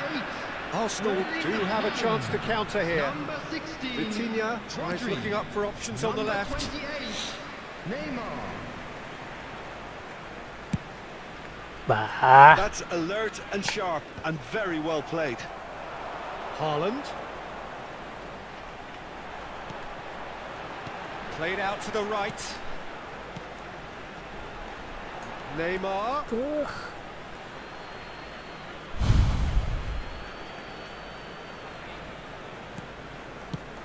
8. Arsenal do have a chance to counter here. Number 16. Vitinha tries Rodri. looking up for options on the Number left. 28. Neymar. Bah. That's alert and sharp and very well played. Haaland. Played out to the right. Neymar. Ugh.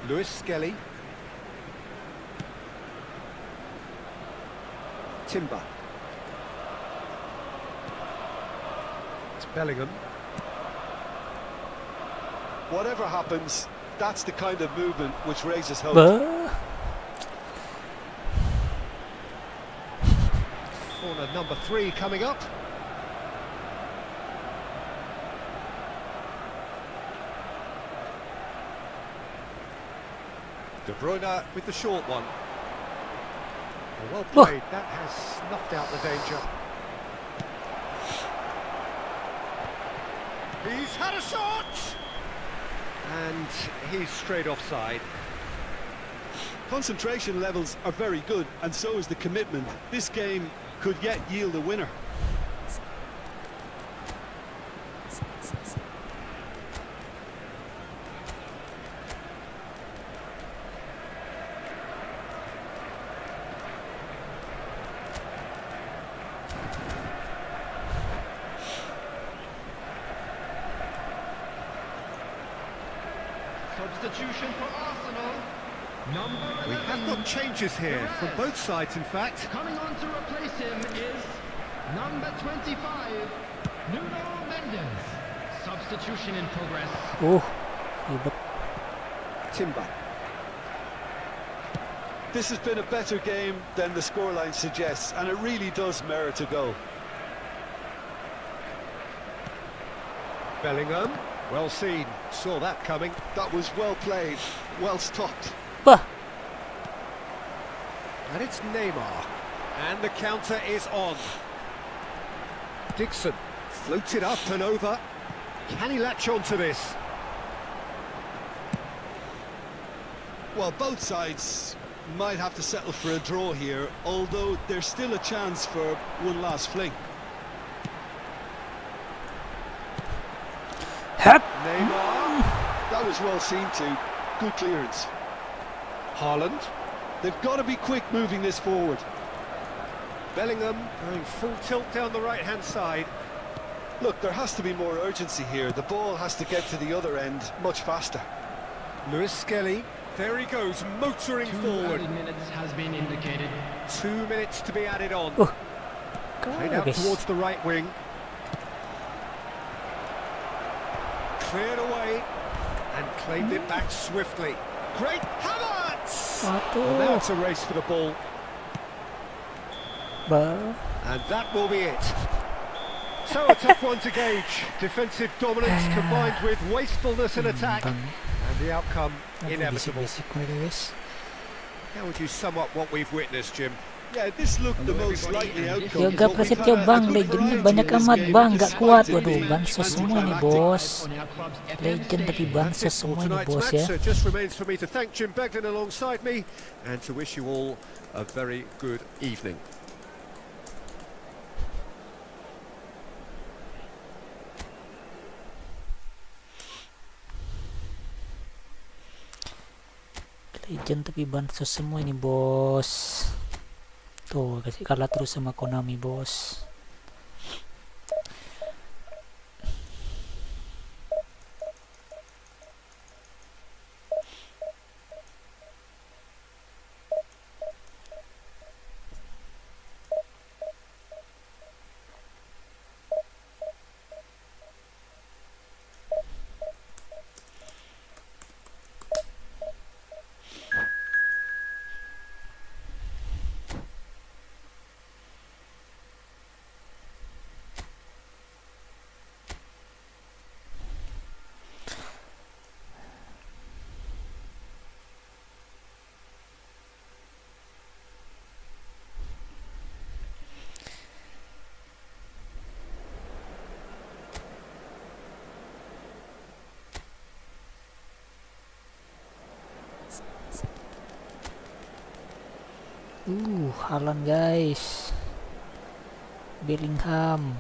Lewis Skelly. Timber. It's Bellingham. Whatever happens, that's the kind of movement which raises hope. Bah. Corner number 3 coming up. De Bruyne with the short one. Well played, that has snuffed out the danger. He's had a shot! And he's straight offside. Concentration levels are very good, and so is the commitment. This game could yet yield a winner. Substitution for Arsenal. Number 11. We have got changes here from both sides, in fact. Coming on to replace him is number 25, Nuno Mendes. Substitution in progress. Ribet. Timber. This has been a better game than the scoreline suggests, and it really does merit a goal. Bellingham. Well seen. Saw that coming. That was well played, well stopped. Bah. And it's Neymar. And the counter is on. Dixon floats it up and over. Can he latch on to this? Well, both sides might have to settle for a draw here, although there's still a chance for one last fling. Hup. Neymar, That was well seen too. Good clearance. Haaland, They've got to be quick moving this forward. Bellingham going full tilt down the right-hand side. Look, there has to be more urgency here. The ball has to get to the other end much faster. Lewis Skelly, there he goes, motoring 2 forward. added minutes has been indicated. 2 minutes to be added on. Oh. Played Kaya out guys. towards the right wing. Cleared away and claimed it back swiftly. Great Havertz! Well, now Waduh. it's a race for the ball, Ba. and that will be it. So a tough one to gauge. Defensive dominance combined with wastefulness in attack, Bang. and the outcome Aduh, inevitable. bisik-bisik mereka guys. How would you sum up what we've witnessed, Jim? Yeah, this looked the most likely outcome. Yoga but we've Prasetyo had a bang, good legendnya variety banyak in this amat game. bang, It gak just kuat. seemed to Waduh, be bansos semua nih anticlimactic. bos. On our club's FM Legend tapi station. bansos That's it for semua nih tonight's bos match. ya. So it just remains for me to thank Jim Beglin alongside me and to wish you all a very good evening. Legend tapi bansos semua ini bos. Tuh kasih kalah terus sama Konami bos. Haaland guys. Bellingham.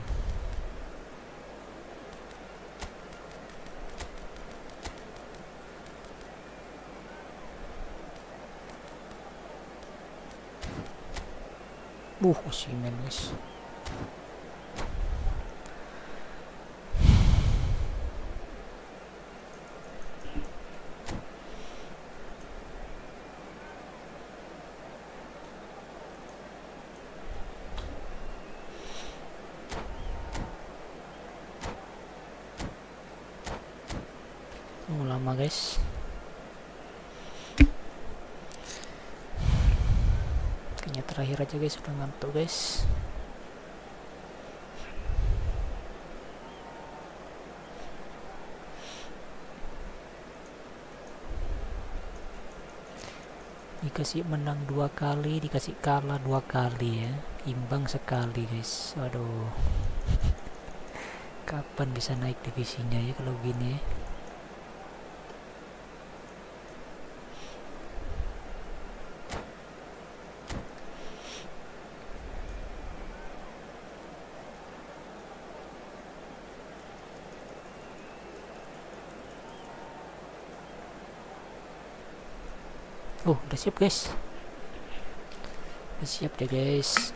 Osimhen guys. Lama guys. Kayaknya terakhir aja guys, udah ngantuk guys. Dikasih menang 2 kali, dikasih kalah 2 kali ya, imbang sekali guys. Aduh, kapan bisa naik divisinya ya kalau gini ya. Oh, udah siap guys. Udah siap deh guys.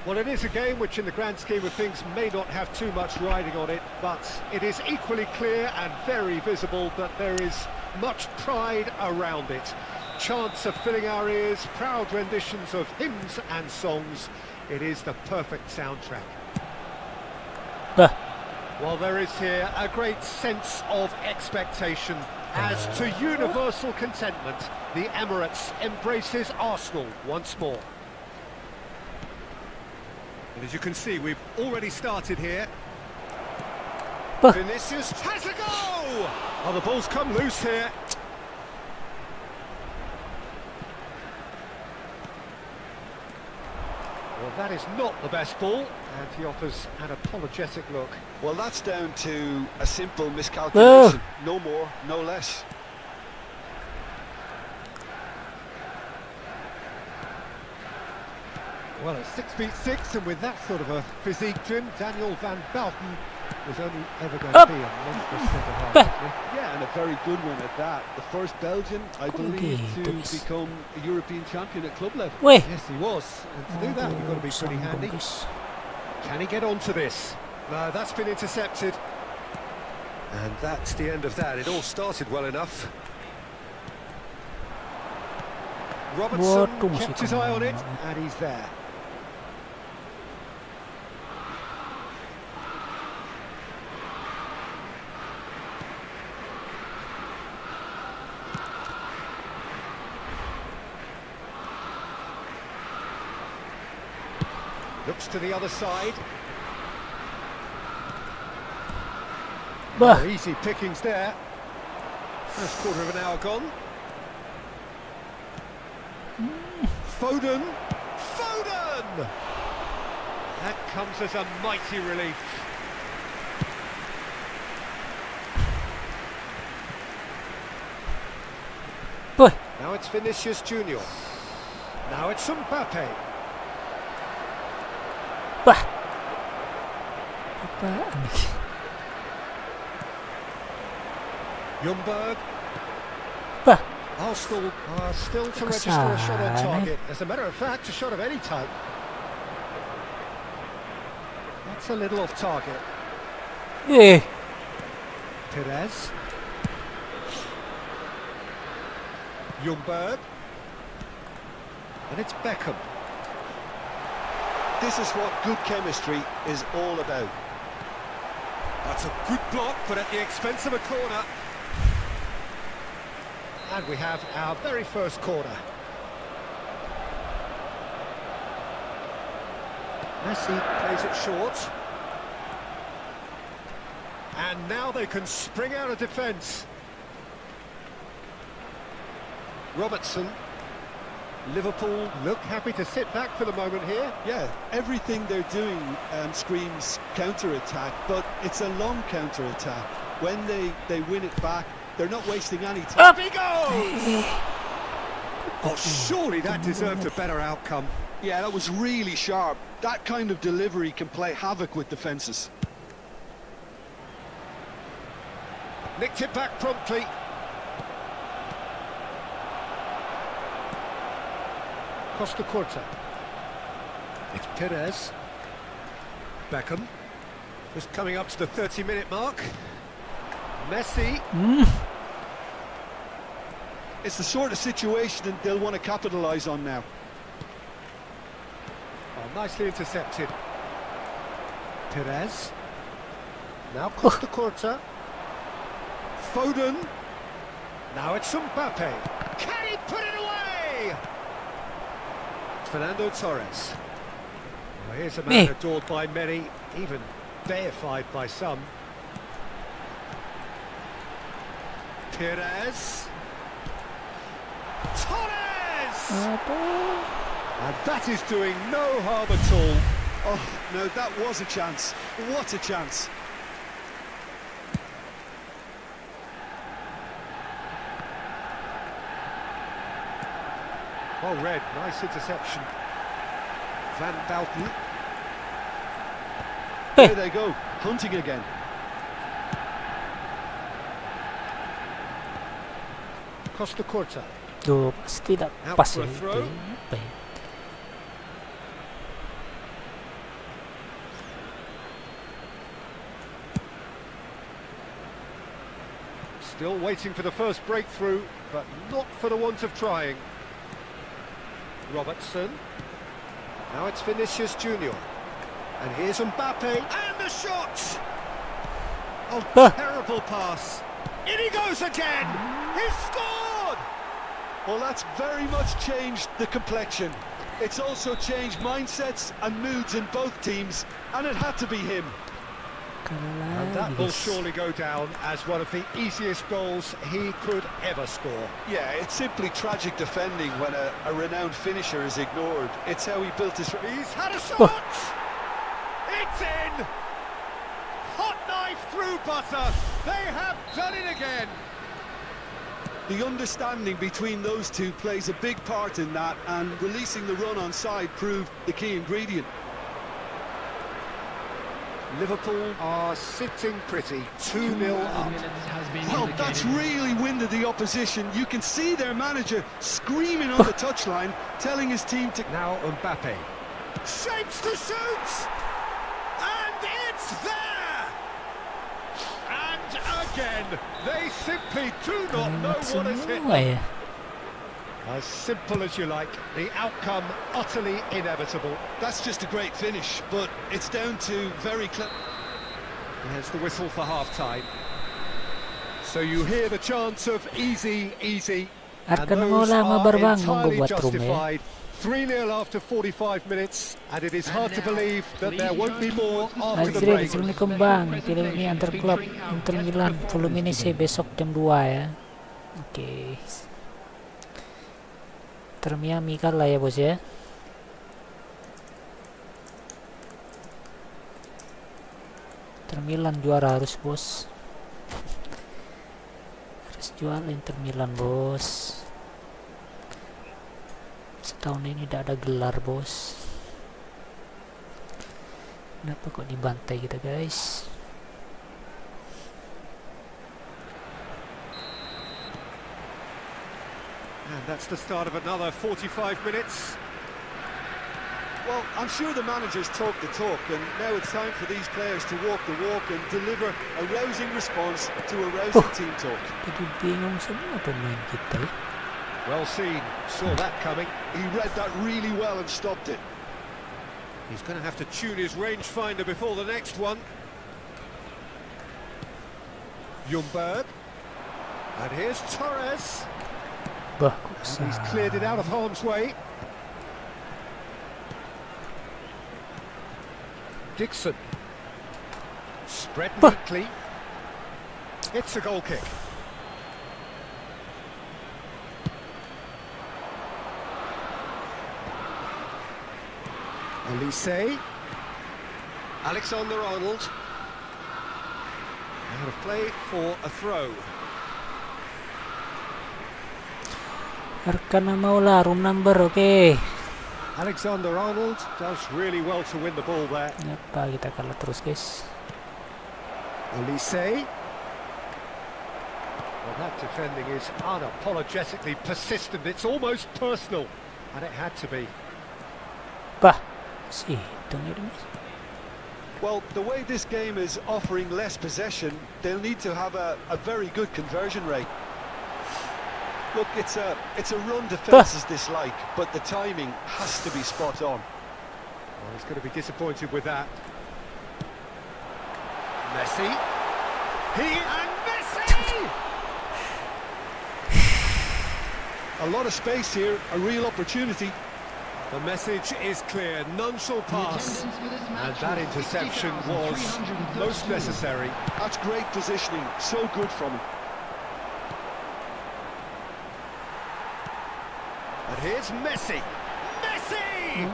Well, it is a game which in the grand scheme of things may not have too much riding on it, but it is equally clear and very visible that there is much pride around it. Chants are filling our ears, proud renditions of hymns and songs. It is the perfect soundtrack. Well, there is here a great sense of expectation. As to universal contentment, the Emirates embraces Arsenal once more. And as you can see, we've already started here. Vinicius has a go! Oh, the ball's come loose here. Well, that is not the best ball, and he offers an apologetic look. Well, that's down to a simple miscalculation. No more, no less. Well, at 6'6", and with that sort of a physique, Jim, Daniel van Bouten was only ever going to be a monstrous centre-half, wasn't he? Yeah, and a very good one at that. The first Belgian, I believe, to become a European champion at club level. Weh. Yes, he was. And to do that, you've got to be pretty handy. Can he get onto this? No, that's been intercepted. And that's the end of that. It all started well enough. Robertson kept his eye on it, and he's there. Looks to the other side. Oh, easy pickings there. First quarter of an hour gone. Foden! Foden! That comes as a mighty relief. Now it's Vinicius Junior. Now it's Mbappe. Ljungberg. Arsenal are still to register a shot on target. As a matter of fact, a shot of any type. That's a little off target. Yeah. Perez. Ljungberg. And it's Beckham. This is what good chemistry is all about. That's a good block, but at the expense of a corner. And we have our very first corner. Messi plays it short. And now they can spring out of defence. Robertson. Liverpool look happy to sit back for the moment here. Yeah, everything they're doing screams counter-attack, but it's a long counter-attack. When they win it back, they're not wasting any time. Up he goes! Oh, surely that deserved a better outcome. Yeah, that was really sharp. That kind of delivery can play havoc with defences. Nicked it back promptly. Costa Curta. It's Perez. Beckham. Just coming up to the 30-minute mark. Messi. It's the sort of situation that they'll want to capitalise on now. Oh, nicely intercepted. Perez. Now Costa Curta. Foden. Now it's Mbappe. Can he put it away? Fernando Torres. Well, here's a man adored by many, even deified by some. Perez. Torres! And that is doing no harm at all. Oh, no, that was a chance. What a chance. Well read, nice interception. Van Bouten. There they go, hunting again. Costa Curta. Tuh, pasti tidak Out pas for ya. a throw. Apa ya? Still waiting for the first breakthrough, but not for the want of trying. Robertson. Now it's Vinicius Junior. And here's Mbappe. And the shot! Oh, terrible pass. In he goes again! He's scored! Well, that's very much changed the complexion. It's also changed mindsets and moods in both teams, and it had to be him. And that will surely go down as one of the easiest goals he could ever score. Yeah, it's simply tragic defending when a renowned finisher is ignored. It's how he built his... He's had a shot! It's in! Hot knife through butter! They have done it again! The understanding between those two plays a big part in that, and releasing the run on side proved the key ingredient. Liverpool are sitting pretty, 2-0 up. Well, that's really winded the opposition. You can see their manager screaming on the touchline, telling his team to... Now Mbappe. Shapes to shoot! And it's there! And again, they simply do not know what has hit them. As simple as you like, the outcome utterly inevitable. That's just a great finish, but it's down to very clever... There's the whistle for half-time. So you hear the chants of easy, easy, and those are entirely justified. 3-0 after 45 minutes, and it is hard to believe that there won't be more after the break. Assalamualaikum bang, film ini antar klub Inter Milan Fluminense besok jam 2 ya. Oke. Inter Miami kalah ya bos ya. Inter Milan juara harus bos. Harus jual Inter Milan bos. Setahun ini tidak ada gelar bos. Kenapa kok dibantai kita guys? And that's the start of another 45 minutes. Well, I'm sure the manager's talked the talk, and now it's time for these players to walk the walk and deliver a rousing response to a rousing team talk. Jadi bingung semua pemain kita. Well seen, saw that coming. He read that really well and stopped it. He's going to have to tune his rangefinder before the next one. Ljungberg. And here's Torres. Bah, And he's cleared it out of harm's way. Dixon. Spread neatly. It's a goal kick. Elise. Alexander-Arnold. Out of play for a throw. Arkana Maula, room number, okay. Alexander-Arnold does really well to win the ball there. Kenapa kita kalah terus guys? Elise. Well, that defending is unapologetically persistent. It's almost personal, and it had to be. Bah, sih, don't you know? Well, the way this game is offering less possession, they'll need to have a very good conversion rate. Look, it's a run defences dislike, but the timing has to be spot on. Well, he's going to be disappointed with that. Messi. And Messi! A lot of space here, a real opportunity. The message is clear, none shall pass. And that interception was most necessary. That's great positioning, so good from him. And here's Messi. Messi!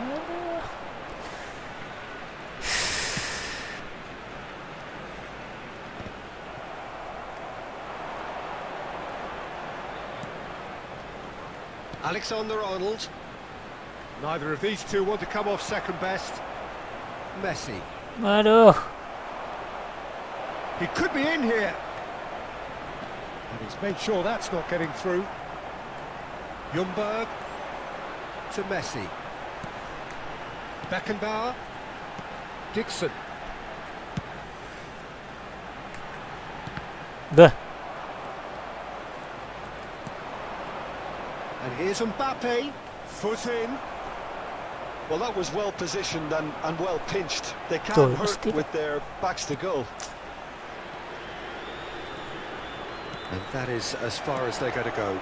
Alexander-Arnold. Neither of these two want to come off second best. Messi. Aduh. He could be in here. And he's made sure that's not getting through. Ljungberg to Messi. Beckenbauer. Dixon. Dah. And here's Mbappe. Foot in. Well, that was well positioned and well pinched. They can't hurt with their backs to goal. And that is as far as they're going to go.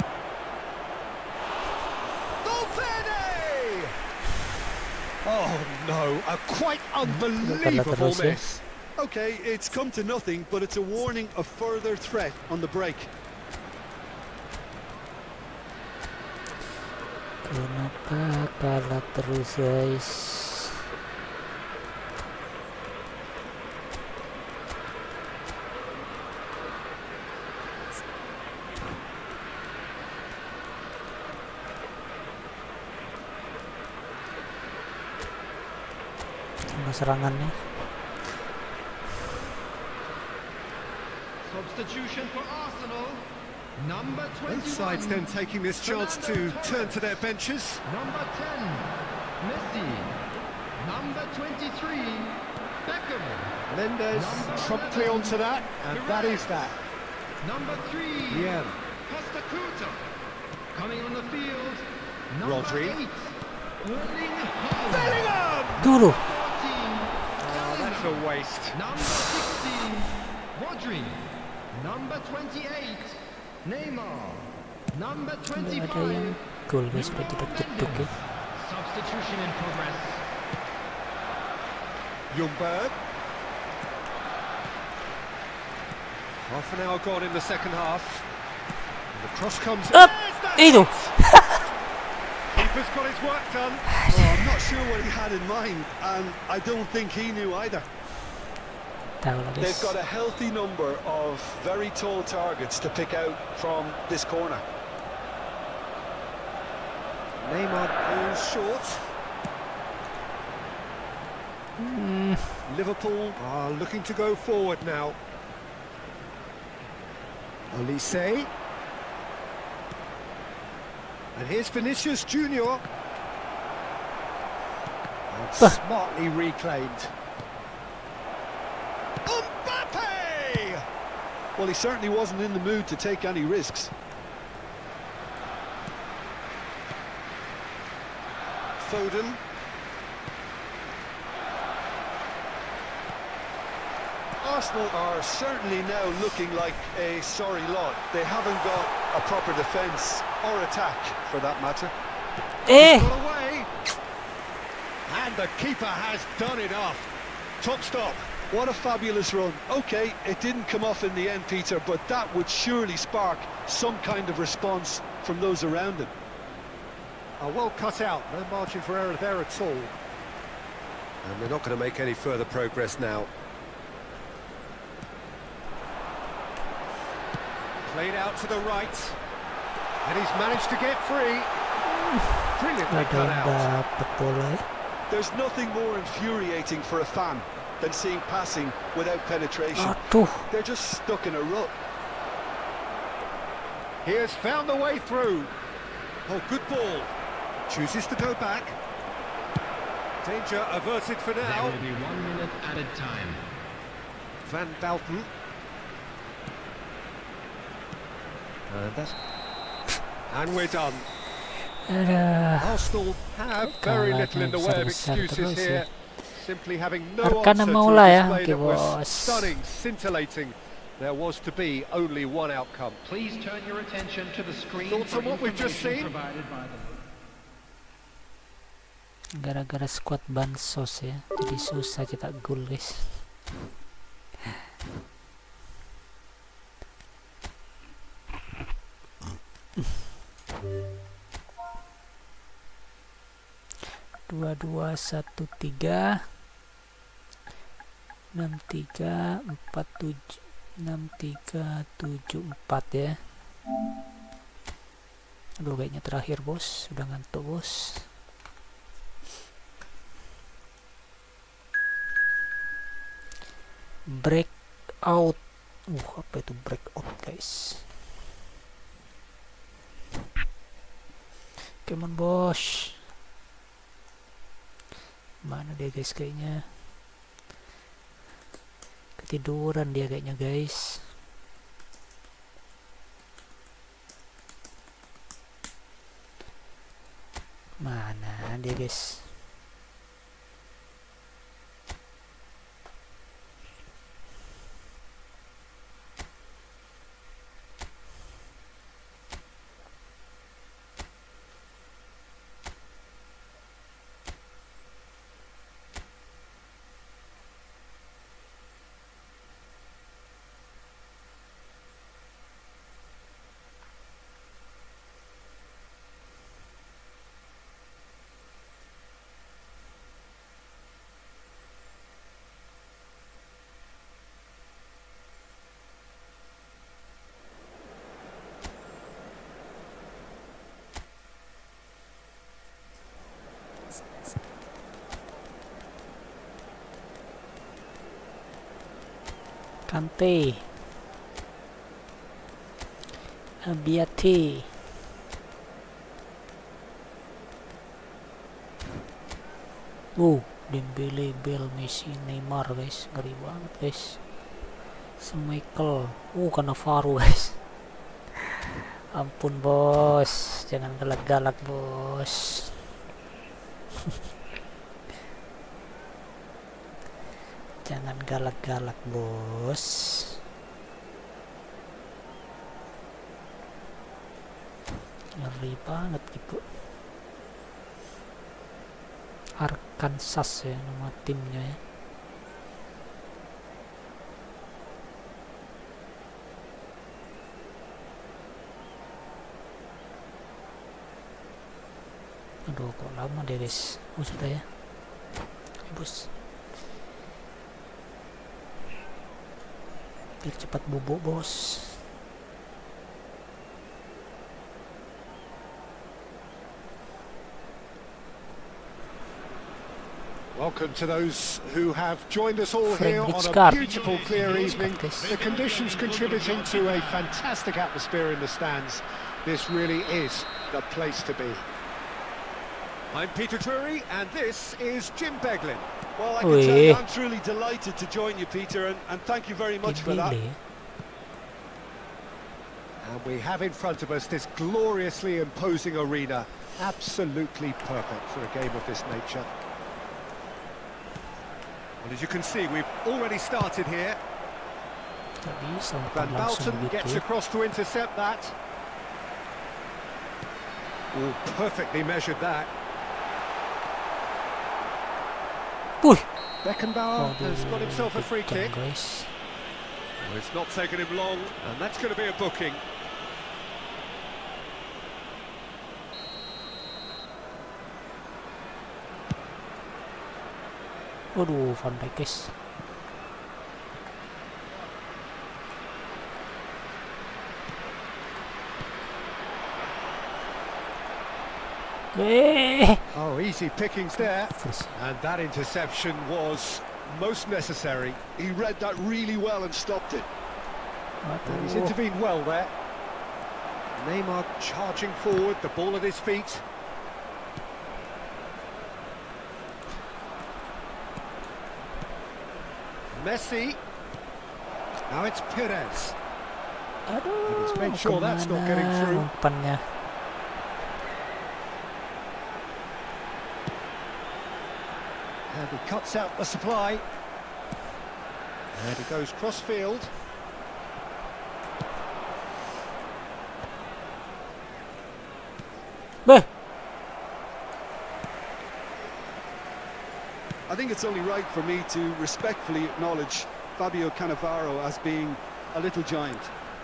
Oh no, a quite unbelievable miss. Okay, it's come to nothing, but it's a warning of further threat on the break. Kenapa kalah terus guys? serangannya. Substitution for Arsenal. Number Both 21. sides then taking this chance to turn to their benches. Number 10, Messi. Number 23, Beckham. Mendes promptly onto that, and that is that. Number 3, Yeah. Costa. Coming on the field, number Rodri. 8, Erling Haaland. Bellingham! Dulu. 14, Oh, that's a waste. number 16, Rodri. Number 28, Neymar. Number Nggak ada 25, yang gol guys, sudah tidak cetuk ya. substitution in progress. Ljungberg. Half an hour gone in the second half. And the cross comes Up! There's that Itu. hit! Keeper's got his work done. Oh, I'm not sure what he had in mind, and I don't think he knew either. Tahu lah guys. They've got a healthy number of very tall targets to pick out from this corner. Neymar goes short. Liverpool are looking to go forward now. Olise. And here's Vinicius Junior. And smartly reclaimed. Mbappe! Well, he certainly wasn't in the mood to take any risks. Foden. Arsenal are certainly now looking like a sorry lot. They haven't got a proper defence or attack, for that matter. Got away. And the keeper has done enough. Top stop. What a fabulous run. OK, it didn't come off in the end, Peter, but that would surely spark some kind of response from those around him. Well cut out. No margin for error there at all. And they're not going to make any further progress now. Played out to the right. And he's managed to get free. Brilliantly Ada cut yang out. dapat bola ya. There's nothing more infuriating for a fan than seeing passing without penetration. Aduh. They're just stuck in a rut. He has found the way through. Oh, good ball. Chooses to go back. Danger averted for There now. will be 1 minute added time. Van Balten. And we're done. Aduh. Arsenal have very little in the way of Besar-besar excuses terus here. ya. Simply having no Arkana answer to Maula a ya, display oke, that was bos. stunning, scintillating. There was to be only one outcome. Please turn your attention to the screen. Thoughts for on what we've just information seen? provided by the Gara-gara Skuad Bansos ya, jadi susah cetak gol guys. Dua dua 1-3 6-3 4-7 6-3-7-4 ya. Aduh, kayaknya terakhir bos, udah ngantuk bos. Breakout. Apa itu breakout guys? Come on bos. Mana dia guys, kayaknya ketiduran dia kayaknya guys. Mana dia guys? Kante, Abiati, Dembele, Bell, Messi, Neymar guys, ngeri banget guys. Michael, kena Faru guys. Ampun bos, jangan galak-galak bos. Jangan galak-galak bos. Ngeri banget gitu. Arkansas ya nama timnya ya. Aduh kok lama deh guys. Sudah ya bos, biar cepat bubuk bos. Welcome to those who have joined us all Frank here on Rijkaard. a beautiful, clear evening. Yes. The conditions contributing to a fantastic atmosphere in the stands. This really is the place to be. I'm Peter Drury, and this is Jim Beglin. Well, I can tell you, I'm truly delighted to join you, Peter, and thank you very much for that. And we have in front of us this gloriously imposing arena. Absolutely perfect for a game of this nature. Well, as you can see, we've already started here. Bantu gets across to intercept that. Oh, perfectly measured that. Beckenbauer has got himself a free kick. Well, it's not taken him long, and that's going to be a booking. Waduh, Van Dijk guys. Oh, easy pickings there. And that interception was most necessary. He read that really well and stopped it. And he's intervened well there. Neymar charging forward, the ball at his feet. Messi. Now it's Perez. And he's made sure that's not getting through. And he cuts out the supply. And he goes cross-field. I think it's only right for me to respectfully acknowledge Fabio Cannavaro as being a little giant.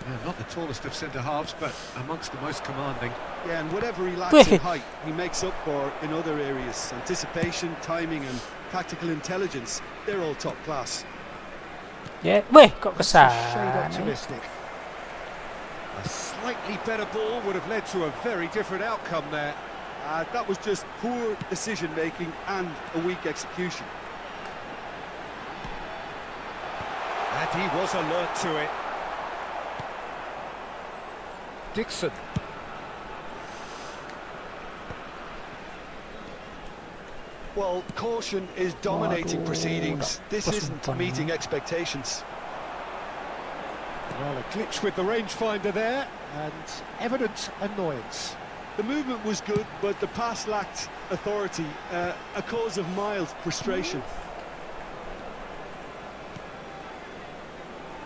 Yeah, not the tallest of centre-halves, but amongst the most commanding. Yeah, and whatever he lacks in height, he makes up for in other areas. Anticipation, timing and tactical intelligence, they're all top class. Yeah, kok shade optimistic. A slightly better ball would have led to a very different outcome there. That was just poor decision-making and a weak execution. And he was alert to it. Dixon. Well, caution is dominating proceedings. This isn't meeting expectations. Well, a glitch with the rangefinder there, and evident annoyance. The movement was good, but the pass lacked authority, a cause of mild frustration.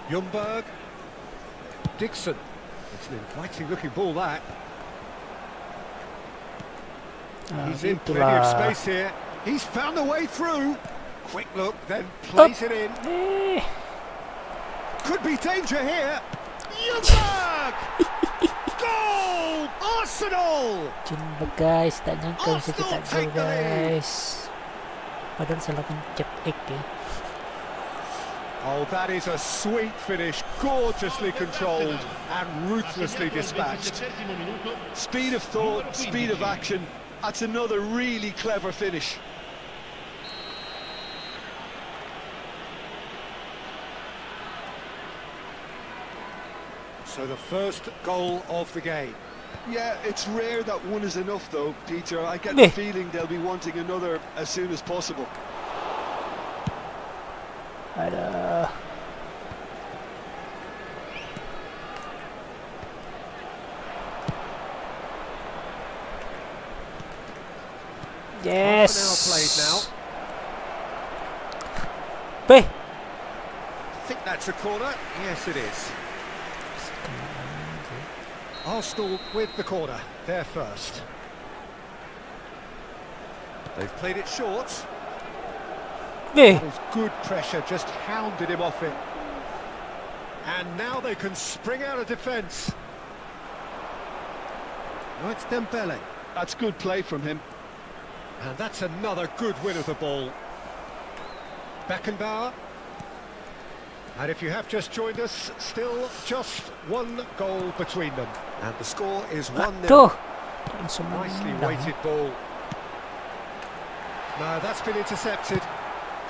Ljungberg. Dixon. It's an inviting-looking ball, that. He's in plenty of space here. He's found a way through. Quick look, then plays it in. Could be danger here. Ljungberg! Goal! Arsenal! Jumlah guys, tak nyangka bisa kita gol guys. Padahal salah pencet X ya. Oh, that is a sweet finish, gorgeously controlled and ruthlessly dispatched. Speed of thought, speed of action. That's another really clever finish. So the first goal of the game. Yeah, it's rare that one is enough though, Peter. I get Yeah. the feeling they'll be wanting another as soon as possible. Aduh. Yes. Half an hour played now. Weh. I think that's a corner. Yes, it is. Arsenal with the corner. They're first. They've played it short. Weh. That was good pressure, just hounded him off it. And now they can spring out of defence. Oh, it's Dembele. That's good play from him. And that's another good win of the ball. Beckenbauer. And if you have just joined us, still just one goal between them. And the score is 1-0. Tuh. Langsung Nicely nendang. weighted ball. No, that's been intercepted.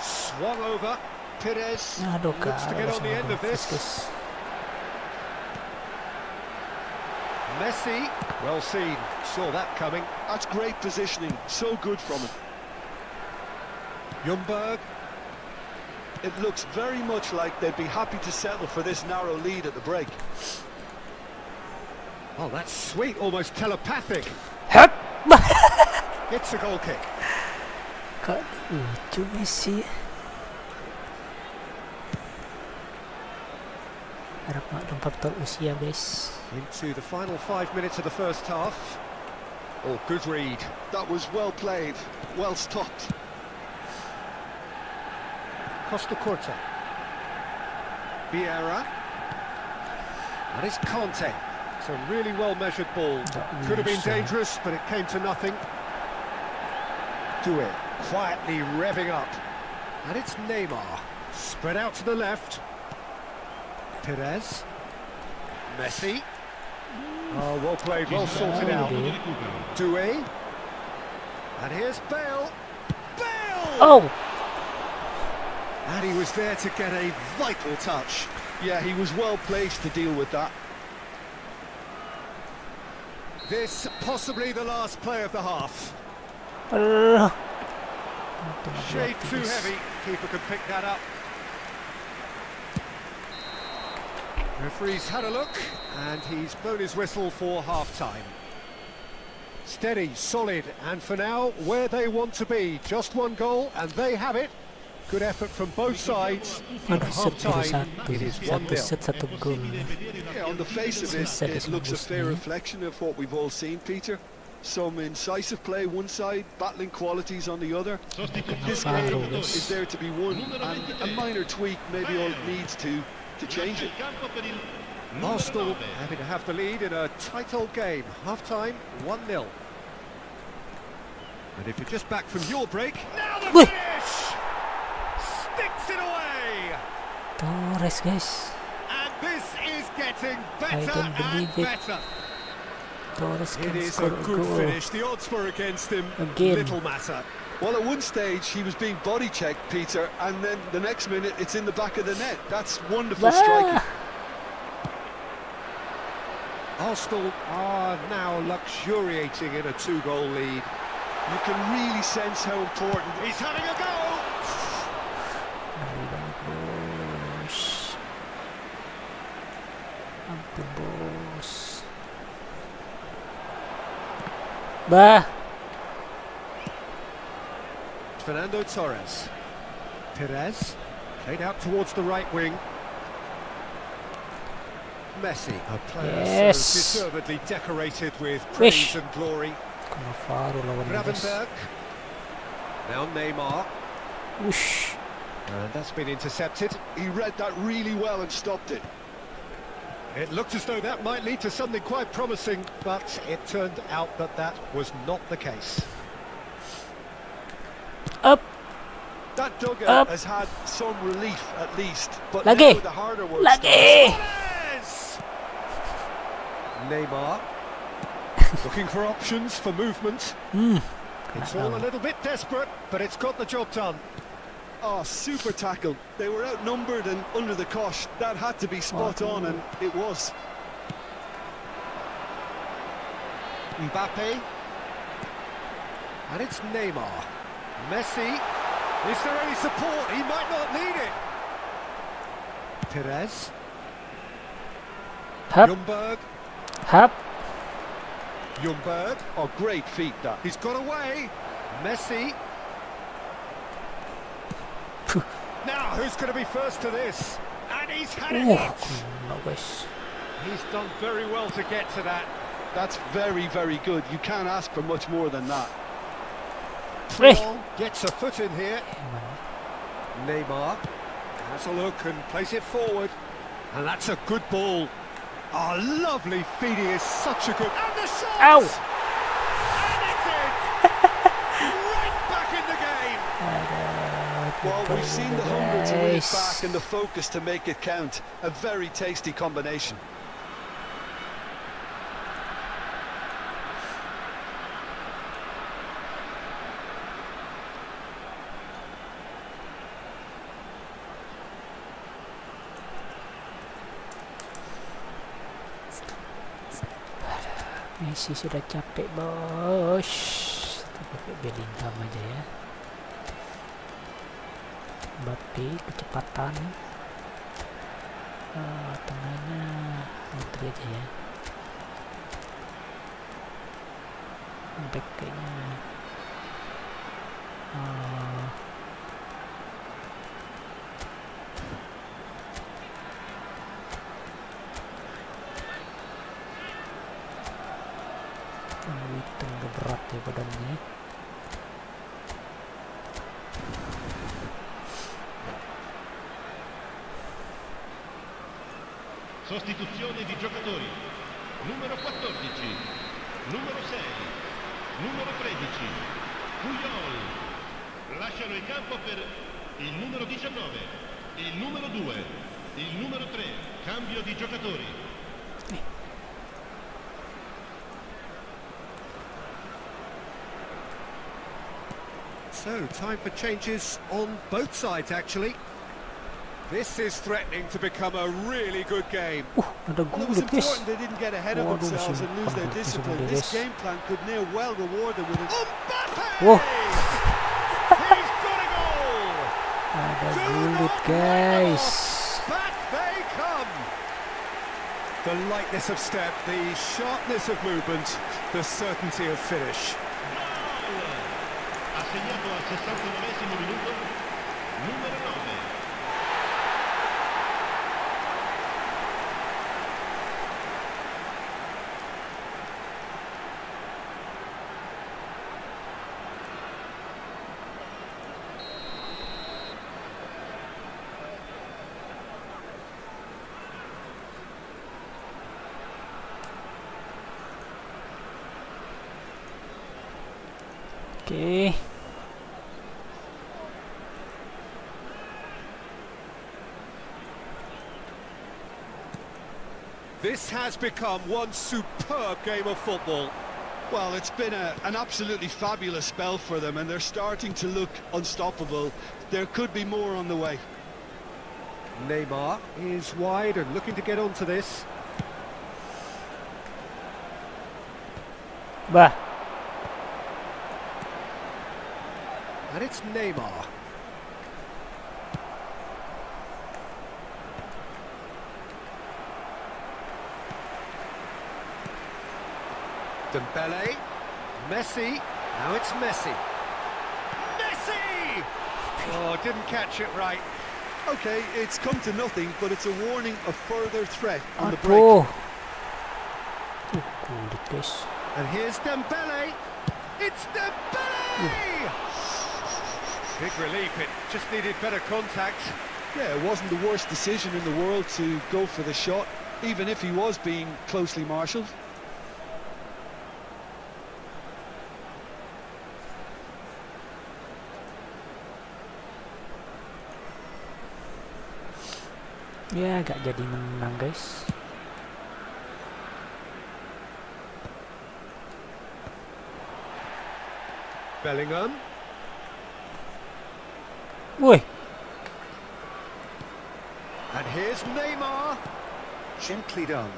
Swung over. Perez Aduh, looks to get on the end of this. guys. Messi, well seen. Saw that coming. That's great positioning. So good from him. Ljungberg. It looks very much like they'd be happy to settle for this narrow lead at the break. Oh, that's sweet, almost telepathic. Hup. It's a goal kick. Kak lucu Messi. Harap maklum faktor usia, guys. Into the final 5 minutes of the first half. Oh, good read. That was well played, well stopped. Costa Curta. Vieira. And it's Conte. It's a really well-measured ball. Could have been dangerous, but it came to nothing. Do it. Quietly revving up. And it's Neymar. Spread out to the left. Perez. Messi. Oh, well played, well sorted out. Doué. And here's Bale. Bale! Oh. And he was there to get a vital touch. Yeah, he was well placed to deal with that. This possibly the last play of the half. Shade too heavy. Keeper can pick that up. Referee's had a look, and he's blown his whistle for half-time. Steady, solid, and for now, where they want to be. Just one goal, and they have it. Good effort from both sides. At half-time, it is 1-0. Satu gol. Yeah, on the face of it, it looks a fair reflection of what we've all seen, Peter. Some incisive play one side, battling qualities on the other. This game is there to be won, and a minor tweak maybe all it needs to change it. Arsenal happy to have the lead in a tight old game. Half-time, 1-0. And if you're just back from your break, now the Wih. finish! Sticks it away! Torres, guys. And this is getting I better don't and believe it. better. Torres It can is a score a good goal. finish. The odds were against him. Again. Little matter. Well, at one stage he was being body checked, Peter, and then the next minute it's in the back of the net. That's wonderful striking. Arsenal are now luxuriating in a 2-goal lead. You can really sense how important. He's having a go! Bos. Ampun, bos. Bah. Fernando Torres. Perez. Played out towards the right wing. Messi, a player Yes. so deservedly decorated with praise and glory. Cannavaro lawan dia, guys. Gravenberg. Now Neymar. Ush. And that's been intercepted. He read that really well and stopped it. It looked as though that might lead to something quite promising, but it turned out that that was not the case. Up. That dugout Up. has had some relief at least, but Lagi. now the harder work Lagi. Yes! Neymar. Looking for options for movement. It's all a little bit desperate, but it's got the job done. Oh, super tackle. They were outnumbered and under the cosh. That had to be spot on, and it was. Mbappe. And it's Neymar. Messi. Is there any support? He might not need it. Perez. Hup, Ljungberg. hup. Ljungberg. Oh, great feat that. He's got away. Messi. Phew. Now, who's going to be first to this? And he's had Oh, it. no guys. He's done very well to get to that. That's very, very good. You can't ask for much more than that. Hey. Gets a foot in here. Neymar has a look and plays it forward. And that's a good ball. Oh, lovely feed. He is such a good... And the shot! Ow! And it's in! Right back in the game! Well, we've seen the hunger to win it back and the focus to make it count. A very tasty combination. Messi sudah capek bos. Kita pakai Bellingham aja ya. Mbappe kecepatan. Tengahnya Menteri aja ya. Back kayaknya. Hitam berat ya badannya. Sostituzione di giocatori. Numero 14, numero 6, numero 13, Puyol. Lasciano il campo per il numero 19, il numero 2, il numero 3. Cambio di giocatori. So, time for changes on both sides, actually. This is threatening to become a really good game. Ada Well, it gol was guys. important they didn't get ahead of Waduh, themselves and lose their masih discipline. beres. This game plan could near well reward them with an... Mbappe! Wah, He's got a goal! ada 2-0 gulit right guys. off. Back they come! The lightness of step, the sharpness of movement, the certainty of finish. Ha segnato al 69esimo minuto numero 9. Oke. This has become one superb game of football. Well, it's been an absolutely fabulous spell for them, and they're starting to look unstoppable. There could be more on the way. Neymar is wide and looking to get onto this. Bah, And it's Neymar. Dembele. Messi. Now it's Messi. Messi! Oh, didn't catch it right. Okay, it's come to nothing, but it's a warning of further threat on the break. aduh. Gulit guys. And here's Dembele. It's Dembele! Big relief, it just needed better contact. Yeah, it wasn't the worst decision in the world to go for the shot, even if he was being closely marshalled. Ya, gak jadi menang guys. Bellingham. Woi, And here's Neymar. Gently done.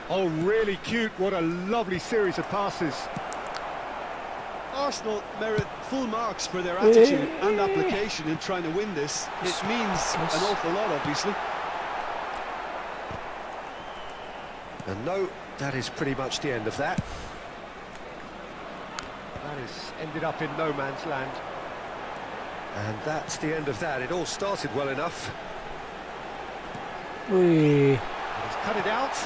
Oh, really cute. What a lovely series of passes. Arsenal merit full marks for their attitude and application in trying to win this. It means an awful lot, obviously. And no, that is pretty much the end of that. That has ended up in no man's land. And that's the end of that. It all started well enough. Wih, He's cut it out.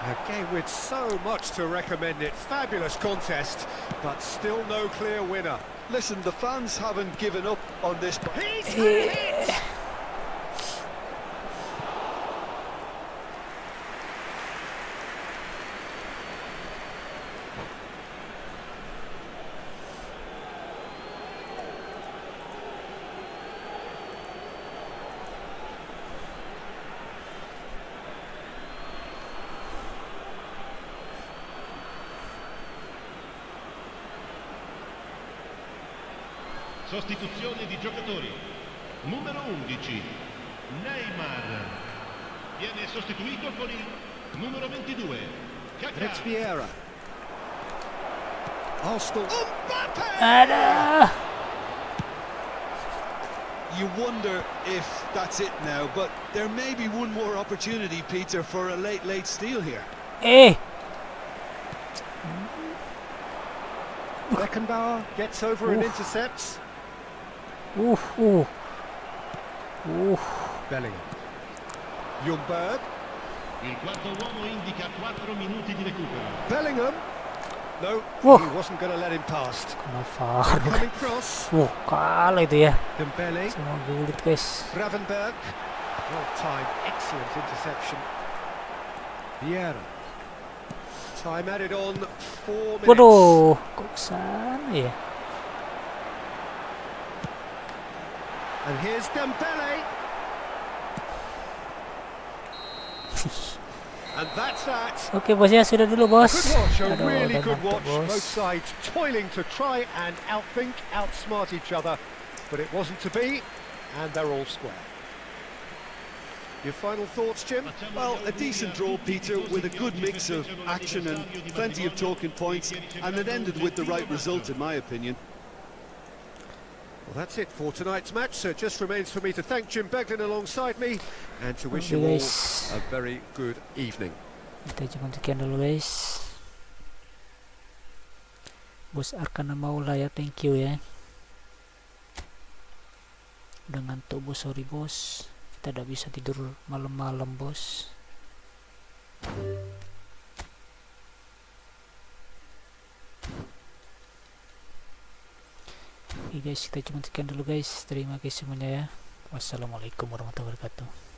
A game with so much to recommend it. Fabulous contest, but still no clear winner. Listen, the fans haven't given up on this. He's had it! Sostituzione di giocatori. Numero 11, Neymar. Viene sostituito con il numero 22, It's Kaká. Vieira. Arsenal. ada. You wonder if that's it now, but there may be one more opportunity, Peter, for a late steal here. Beckenbauer gets over and intercepts. Bellingham. Ljungberg. Il quarto uomo indica 4 minuti di recupero. Bellingham. No, Whoa. he wasn't going to let him past. Kena VAR. Coming cross. Kalah itu ya. Dembele. Semua gulit guys. Gravenberg. Well timed, excellent interception. Vieira. Time added on 4 minutes. Waduh, kok kesana ya? And here's Dembele. And that's that. Oke bos ya, sudah dulu bos. Good watch, a Aduh, really udah good mantap, watch. Both bos. sides toiling to try and outthink, outsmart each other, but it wasn't to be, and they're all square. Your final thoughts, Jim? Well, a decent draw, Peter, with a good mix of action and plenty of talking points, and it ended with the right result, in my opinion. Well, that's it for tonight's match, so it just remains for me to thank Jim Beglin alongside me, and to wish you all Guys, a very good evening. kita cuma sekian dulu guys. Bos Arkana Maula ya, thank you ya. Udah ngantuk bos, sorry bos. Kita tidak bisa tidur malam-malam bos. Oke guys, kita cuma sekian dulu guys. Terima kasih semuanya ya. Wassalamualaikum warahmatullahi wabarakatuh.